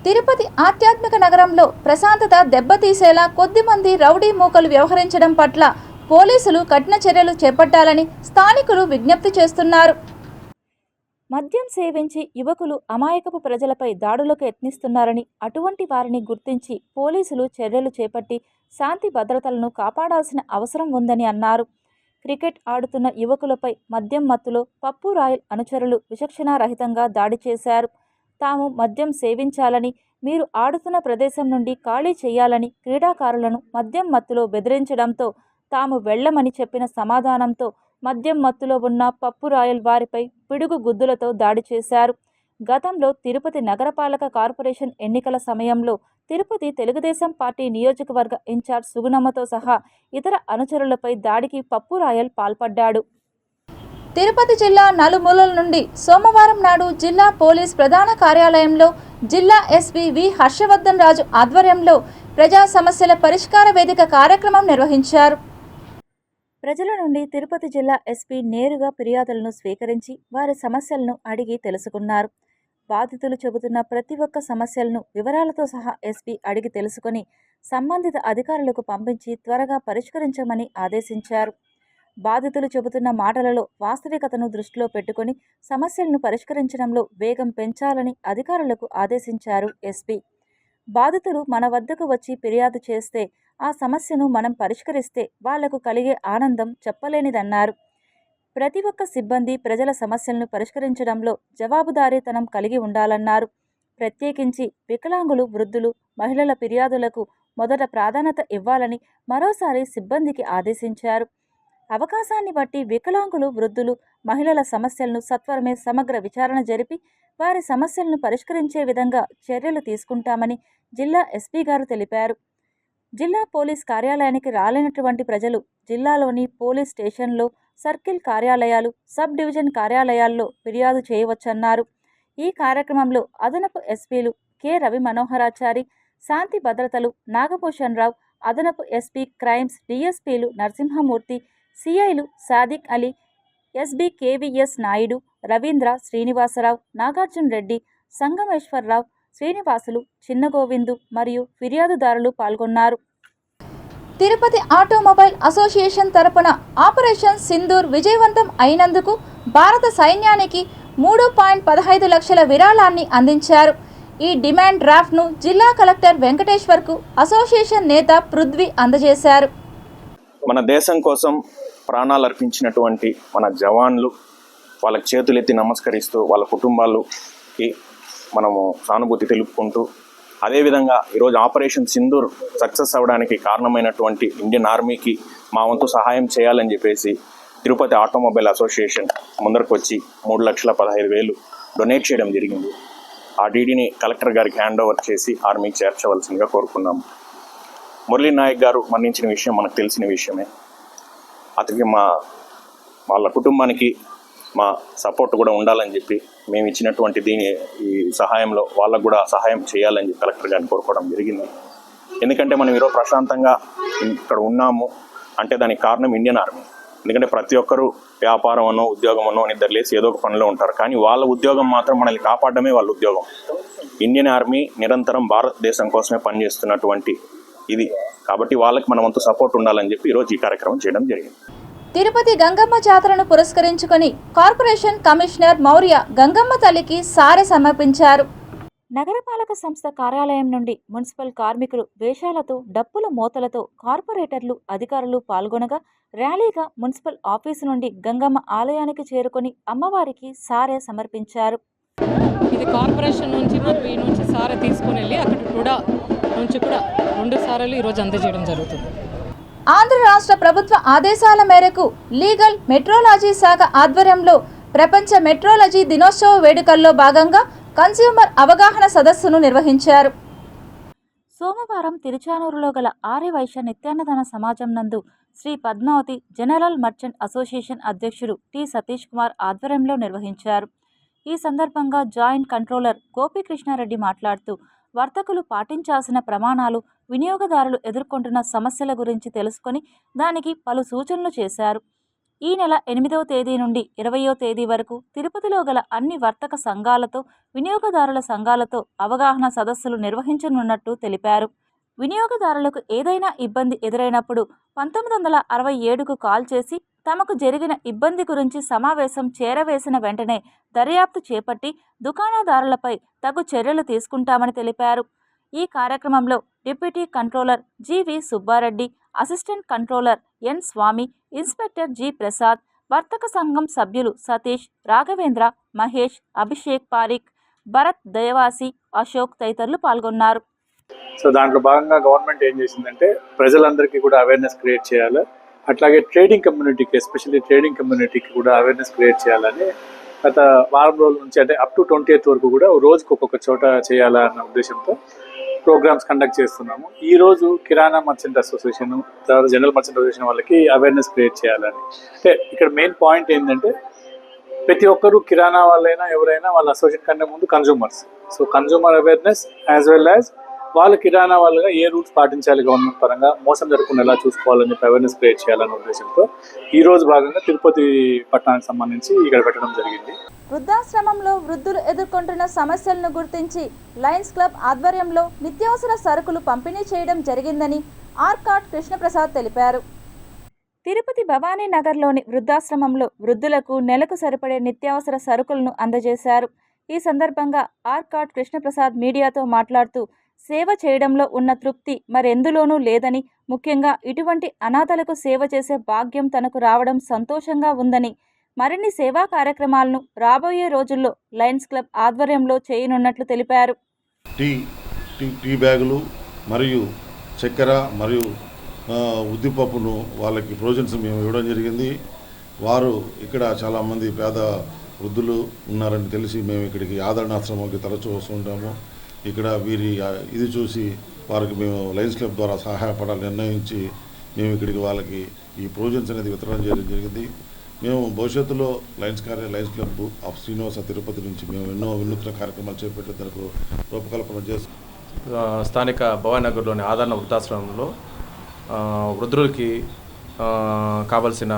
తిరుపతి ఆధ్యాత్మిక నగరంలో ప్రశాంతత దెబ్బతీసేలా కొద్దిమంది రౌడీ మూకలు వ్యవహరించడం పట్ల పోలీసులు కఠిన చర్యలు చేపట్టాలని స్థానికులు విజ్ఞప్తి చేస్తున్నారు. మద్యం సేవించి యువకులు అమాయకపు ప్రజలపై దాడులకు యత్నిస్తున్నారని, అటువంటి వారిని గుర్తించి పోలీసులు చర్యలు చేపట్టి శాంతి భద్రతలను కాపాడాల్సిన అవసరం ఉందని అన్నారు. క్రికెట్ ఆడుతున్న యువకులపై మద్యం మత్తులో పప్పు రాయల్ అనుచరులు విచక్షణారహితంగా దాడి చేశారు. తాము మద్యం సేవించాలని, మీరు ఆడుతున్న ప్రదేశం నుండి ఖాళీ చేయాలని క్రీడాకారులను మద్యం మత్తులో బెదిరించడంతో తాము వెళ్లమని చెప్పిన సమాధానంతో మద్యం మత్తులో ఉన్న పప్పు రాయల్ వారిపై పిడుగు గుద్దులతో దాడి చేశారు. గతంలో తిరుపతి నగరపాలక కార్పొరేషన్ ఎన్నికల సమయంలో తిరుపతి తెలుగుదేశం పార్టీ నియోజకవర్గ ఇన్ఛార్జ్ సుగుణమ్మతో సహా ఇతర అనుచరులపై దాడికి పప్పు రాయల్ పాల్పడ్డాడు. తిరుపతి జిల్లా నలుమూలల నుండి సోమవారం నాడు జిల్లా పోలీస్ ప్రధాన కార్యాలయంలో జిల్లా ఎస్పీ వి హర్షవర్ధన్ రాజు ఆధ్వర్యంలో ప్రజా సమస్యల పరిష్కార వేదిక కార్యక్రమం నిర్వహించారు. ప్రజల నుండి తిరుపతి జిల్లా ఎస్పీ నేరుగా ఫిర్యాదులను స్వీకరించి వారి సమస్యలను అడిగి తెలుసుకున్నారు. బాధితులు చెబుతున్న ప్రతి ఒక్క సమస్యలను వివరాలతో సహా ఎస్పీ అడిగి తెలుసుకొని సంబంధిత అధికారులకు పంపించి త్వరగా పరిష్కరించమని ఆదేశించారు. బాధితులు చెబుతున్న మాటలలో వాస్తవికతను దృష్టిలో పెట్టుకుని సమస్యలను పరిష్కరించడంలో వేగం పెంచాలని అధికారులకు ఆదేశించారు ఎస్పీ. బాధితులు మన వద్దకు వచ్చి ఫిర్యాదు చేస్తే ఆ సమస్యను మనం పరిష్కరిస్తే వాళ్లకు కలిగే ఆనందం చెప్పలేనిదన్నారు. ప్రతి ఒక్క సిబ్బంది ప్రజల సమస్యలను పరిష్కరించడంలో జవాబుదారీతనం కలిగి ఉండాలన్నారు. ప్రత్యేకించి వికలాంగులు, వృద్ధులు, మహిళల ఫిర్యాదులకు మొదట ప్రాధాన్యత ఇవ్వాలని మరోసారి సిబ్బందికి ఆదేశించారు. అవకాశాన్ని బట్టి వికలాంగులు, వృద్ధులు, మహిళల సమస్యలను సత్వరమే సమగ్ర విచారణ జరిపి వారి సమస్యలను పరిష్కరించే విధంగా చర్యలు తీసుకుంటామని జిల్లా ఎస్పీ గారు తెలిపారు. జిల్లా పోలీస్ కార్యాలయానికి రాలేనటువంటి ప్రజలు జిల్లాలోని పోలీస్ స్టేషన్లో, సర్కిల్ కార్యాలయాలు, సబ్ డివిజన్ కార్యాలయాల్లో ఫిర్యాదు చేయవచ్చన్నారు. ఈ కార్యక్రమంలో అదనపు ఎస్పీలు కె రవి మనోహరాచారి, శాంతి భద్రతలు నాగభూషణ్ రావు, అదనపు ఎస్పీ క్రైమ్స్ డిఎస్పీలు నరసింహమూర్తి, సిఐలు సాదిక్ అలీ, ఎస్బీ కేవీఎస్ నాయుడు, రవీంద్ర, శ్రీనివాసరావు, నాగార్జున రెడ్డి, సంగమేశ్వరరావు, శ్రీనివాసులు, చిన్నగోవిందు మరియు ఫిర్యాదుదారులు పాల్గొన్నారు. తిరుపతి ఆటోమొబైల్ అసోసియేషన్ తరపున ఆపరేషన్ సింధూర్ విజయవంతం అయినందుకు భారత సైన్యానికి 3.15 లక్షల విరాళాన్ని అందించారు. ఈ డిమాండ్ డ్రాఫ్ట్ను జిల్లా కలెక్టర్ వెంకటేశ్వర్కు అసోసియేషన్ నేత పృథ్వీ అందజేశారు. మన దేశం కోసం ప్రాణాలు అర్పించినటువంటి మన జవాన్లు, వాళ్ళకి చేతులెత్తి నమస్కరిస్తూ వాళ్ళ కుటుంబాలకి మనము సానుభూతి తెలుపుకుంటూ, అదేవిధంగా ఈరోజు ఆపరేషన్ సింధూర్ సక్సెస్ అవ్వడానికి కారణమైనటువంటి ఇండియన్ ఆర్మీకి మా వంతు సహాయం చేయాలని చెప్పేసి తిరుపతి ఆటోమొబైల్ అసోసియేషన్ ముందరకు వచ్చి 3,15,000 డొనేట్ చేయడం జరిగింది. ఆ డీడీని కలెక్టర్ గారికి హ్యాండ్ ఓవర్ చేసి ఆర్మీకి చేర్చవలసిందిగా కోరుకున్నాము. మురళీ నాయక్ గారు మరణించిన విషయం మనకు తెలిసిన విషయమే. అతనికి వాళ్ళ కుటుంబానికి మా సపోర్ట్ కూడా ఉండాలని చెప్పి మేము ఇచ్చినటువంటి ఈ సహాయంలో వాళ్ళకు కూడా సహాయం చేయాలని చెప్పి కలెక్టర్ గారిని కోరుకోవడం జరిగింది. ఎందుకంటే మనం ఈరోజు ప్రశాంతంగా ఇక్కడ ఉన్నాము అంటే దానికి కారణం ఇండియన్ ఆర్మీ. ఎందుకంటే ప్రతి ఒక్కరూ వ్యాపారం అనో ఉద్యోగం అనో నిద్ర లేసి ఏదో ఒక పనిలో ఉంటారు, కానీ వాళ్ళ ఉద్యోగం మాత్రం మనల్ని కాపాడమే వాళ్ళ ఉద్యోగం. ఇండియన్ ఆర్మీ నిరంతరం భారతదేశం కోసమే పనిచేస్తున్నటువంటి ఇది, కాబట్టి వాళ్ళకి మన వంతు సపోర్ట్ ఉండాలని చెప్పి ఈరోజు ఈ కార్యక్రమం చేయడం జరిగింది. తిరుపతి గంగమ్మ జాతరను పురస్కరించుకొని కార్పొరేషన్ కమిషనర్ మౌర్య గంగమ్మ తల్లికి సారె సమర్పించారు. నగరపాలక సంస్థ కార్యాలయం నుండి మున్సిపల్ కార్మికులు వేషాలతో డప్పుల మోతలతో కార్పొరేటర్లు అధికారులు పాల్గొనగా ర్యాలీగా మున్సిపల్ ఆఫీసు నుండి గంగమ్మ ఆలయానికి చేరుకొని అమ్మవారికి సారె సమర్పించారు. ఇది కార్పొరేషన్ నుంచి మరియు ఈ నుంచి సారె తీసుకుని వెళ్ళి అక్కడ కూడా నుంచి కూడా 2 సారెలు ఈరోజు అందజేయడం జరుగుతుంది. ఆంధ్ర రాష్ట్ర ప్రభుత్వ ఆదేశాల మేరకు లీగల్ మెట్రాలజీ శాఖ ఆధ్వర్యంలో ప్రపంచ మెట్రాలజీ దినోత్సవ వేడుకల్లో భాగంగా కన్స్యూమర్ అవగాహన సదస్సును నిర్వహించారు. సోమవారం తిరుచానూరులో గల ఆర్యవైశ్య నిత్యాన్నదాన సమాజం నందు Sri Padmavathi general merchant association అధ్యక్షుడు టి సతీష్ కుమార్ ఆధ్వర్యంలో నిర్వహించారు. ఈ సందర్భంగా జాయింట్ కంట్రోలర్ గోపీకృష్ణారెడ్డి మాట్లాడుతూ వర్తకులు పాటించాల్సిన ప్రమాణాలు, వినియోగదారులు ఎదుర్కొంటున్న సమస్యల గురించి తెలుసుకొని దానికి పలు సూచనలు చేశారు. ఈ నెల 8వ తేదీ నుండి 20వ తేదీ వరకు తిరుపతిలో గల అన్ని వర్తక సంఘాలతో, వినియోగదారుల సంఘాలతో అవగాహన సదస్సులు నిర్వహించనున్నట్టు తెలిపారు. వినియోగదారులకు ఏదైనా ఇబ్బంది ఎదురైనప్పుడు 1967కు కాల్ చేసి తమకు జరిగిన ఇబ్బంది గురించి సమావేశం చేరవేసిన వెంటనే దర్యాప్తు చేపట్టి దుకాణదారులపై తగు చర్యలు తీసుకుంటామని తెలిపారు. ఈ కార్యక్రమంలో deputy controller GV Subbareddy, assistant controller N Swamy, inspector G Prasad, వర్తక సంఘం సభ్యులు సతీష్, రాఘవేంద్ర, మహేష్, అభిషేక్ పారిక్, భరత్, దయవాసి, అశోక్ తదితరులు పాల్గొన్నారు. సో దాంట్లో భాగంగా గవర్నమెంట్ ఏం చేసిందంటే ప్రజలందరికీ కూడా అవేర్నెస్ క్రియేట్ చేయాలి, అట్లాగే ట్రేడింగ్ కమ్యూనిటీకి, ఎస్పెషల్లీ ట్రేడింగ్ కమ్యూనిటీకి కూడా అవేర్నెస్ క్రియేట్ చేయాలని గత వారం రోజుల నుంచి, అంటే అప్ టు 20th వరకు కూడా రోజుకు ఒక్కొక్క చోట చేయాలన్న ఉద్దేశంతో ప్రోగ్రామ్స్ కండక్ట్ చేస్తున్నాము. ఈ రోజు కిరాణా మర్చెంట్ అసోసియేషన్, తర్వాత జనరల్ మర్చెంట్ అసోసియేషన్ వాళ్ళకి అవేర్నెస్ క్రియేట్ చేయాలని. అంటే ఇక్కడ మెయిన్ పాయింట్ ఏంటంటే ప్రతి ఒక్కరు కిరాణా వాళ్ళైనా ఎవరైనా వాళ్ళ అసోసియేషన్ కంటే ముందు consumers. So consumer awareness as well as వాళ్ళు కిరాణా వాళ్ళుగా ఏ రూల్స్ పాటించాలి, గవర్నమెంట్ పరంగా మోసం జరగకుండా ఎలా చూసుకోవాలని చెప్పి అవేర్నెస్ క్రియేట్ చేయాలనే ఉద్దేశంతో ఈ రోజు భాగంగా తిరుపతి పట్టణానికి సంబంధించి ఇక్కడ పెట్టడం జరిగింది. వృద్ధాశ్రమంలో వృద్ధులు ఎదుర్కొంటున్న సమస్యలను గుర్తించి లయన్స్ క్లబ్ ఆధ్వర్యంలో నిత్యావసర సరుకులు పంపిణీ చేయడం జరిగిందని ఆర్కాట్ కృష్ణప్రసాద్ తెలిపారు. తిరుపతి భవానీ నగర్లోని వృద్ధాశ్రమంలో వృద్ధులకు నెలకు సరిపడే నిత్యావసర సరుకులను అందజేశారు. ఈ సందర్భంగా ఆర్కాట్ కృష్ణప్రసాద్ మీడియాతో మాట్లాడుతూ సేవ చేయడంలో ఉన్న తృప్తి మరెందులోనూ లేదని, ముఖ్యంగా ఇటువంటి అనాథలకు సేవ చేసే భాగ్యం తనకు రావడం సంతోషంగా ఉందని, మరిన్ని సేవా కార్యక్రమాలను రాబోయే రోజుల్లో లయన్స్ క్లబ్ ఆధ్వర్యంలో చేయనున్నట్లు తెలిపారు. టీ బ్యాగులు మరియు చక్కెర మరియు ఉద్దిపప్పును వాళ్ళకి ప్రొవిజన్స్ మేము ఇవ్వడం జరిగింది. వారు ఇక్కడ చాలామంది పేద వృద్ధులు ఉన్నారని తెలిసి మేము ఇక్కడికి ఆదరణాశ్రమంకి తరచూ వస్తుంటాము. ఇక్కడ వీరి ఇది చూసి వారికి మేము లయన్స్ క్లబ్ ద్వారా సహాయపడాలని నిర్ణయించి మేము ఇక్కడికి వాళ్ళకి ఈ ప్రొవిజన్స్ అనేది వితరణ చేయడం జరిగింది. మేము భవిష్యత్తులో Lions club of Srinivasa Tirupati నుంచి మేము ఎన్నో వినూత్న కార్యక్రమాలు చేపట్టేందుకు రూపకల్పన చేస్తాం. స్థానిక భవానగర్లోని ఆదరణ వృద్ధాశ్రమంలో వృద్ధులకి కావాల్సిన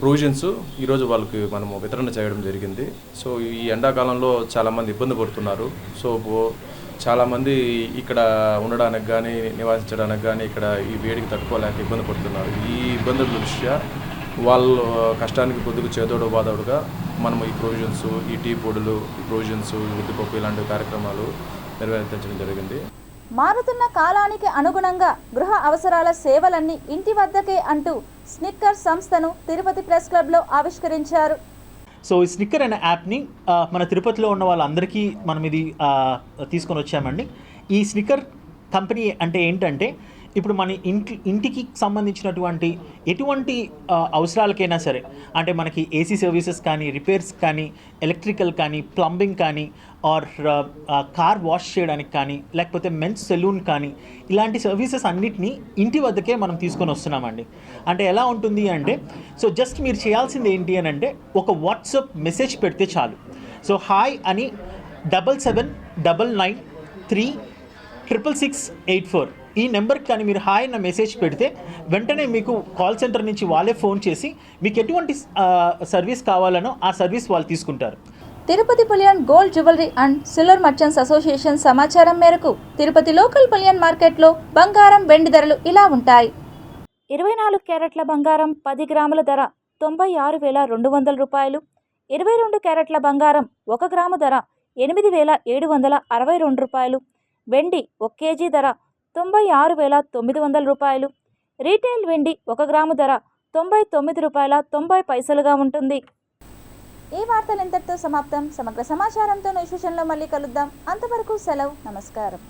ప్రొవిజన్స్ ఈరోజు వాళ్ళకి మనము వితరణ చేయడం జరిగింది. సో ఈ ఎండాకాలంలో చాలామంది ఇబ్బంది పడుతున్నారు. సో చాలామంది ఇక్కడ ఉండడానికి కానీ నివాసించడానికి కానీ ఇక్కడ ఈ వేడికి తట్టుకోలేక ఇబ్బంది పడుతున్నారు. ఈ ఇబ్బందుల దృష్ట్యా వాళ్ళ కష్టానికి కొద్దిగా చేదోడు బాదోడుగా మనము ఈ ప్రొవిజన్స్, ఈ టీ పొడులు, ఈ ప్రొవిజన్స్, ఉద్దిపప్పు ఇలాంటి కార్యక్రమాలు నిర్వహించడం జరిగింది. మారుతున్న కాలానికి అనుగుణంగా గృహ అవసరాల సేవలన్నీ ఇంటి వద్దకే అంటూ స్నిక్కర్ సంస్థను తిరుపతి ప్రెస్ క్లబ్లో ఆవిష్కరించారు. సో ఈ స్నిక్కర్ అనే యాప్ని మన తిరుపతిలో ఉన్న వాళ్ళందరికీ మనం ఇది తీసుకొని వచ్చామండి. ఈ స్నిక్కర్ కంపెనీ అంటే ఏంటంటే ఇప్పుడు మన ఇంటికి సంబంధించినటువంటి ఎటువంటి అవసరాలకైనా సరే, అంటే మనకి ఏసీ సర్వీసెస్ కానీ, రిపేర్స్ కానీ, ఎలక్ట్రికల్ కానీ, ప్లంబింగ్ కానీ, ఆర్ కార్ వాష్ చేయడానికి కానీ, లేకపోతే మెన్స్ సెలూన్ కానీ, ఇలాంటి సర్వీసెస్ అన్నిటినీ ఇంటి వద్దకే మనం తీసుకొని వస్తున్నామండి. అంటే ఎలా ఉంటుంది అంటే, సో జస్ట్ మీరు చేయాల్సింది ఏంటి అని అంటే ఒక వాట్సాప్ మెసేజ్ పెడితే చాలు. సో హాయ్ అని 7799936684 ఈ నెంబర్కి కానీ మీరు హాయ్ అన్న మెసేజ్ పెడితే వెంటనే మీకు కాల్ సెంటర్ నుంచి వాళ్ళే ఫోన్ చేసి మీకు ఎటువంటి సర్వీస్ కావాలనో ఆ సర్వీస్ వాళ్ళు తీసుకుంటారు. Tirupati bullion gold jewellery and silver merchants association సమాచారం మేరకు తిరుపతి లోకల్ బులియన్ మార్కెట్లో బంగారం, వెండి ధరలు ఇలా ఉంటాయి. 24 క్యారెట్ల బంగారం 10 గ్రాముల ధర 96,200 రూపాయలు. 22 క్యారెట్ల బంగారం 1 గ్రాము ధర 8,762 రూపాయలు, వెండి 1 కేజీ ధర 96,900 రూపాయలు, రీటైల్ వెండి 1 గ్రాము ధర 99 రూపాయల 90 పైసలుగా ఉంటుంది. ఈ వార్తలు ఇంతటితో సమాప్తం. సమగ్ర సమాచారంతో నెక్స్ట్ సెషన్లో మళ్ళీ కలుద్దాం. అంతవరకు సెలవు, నమస్కారం.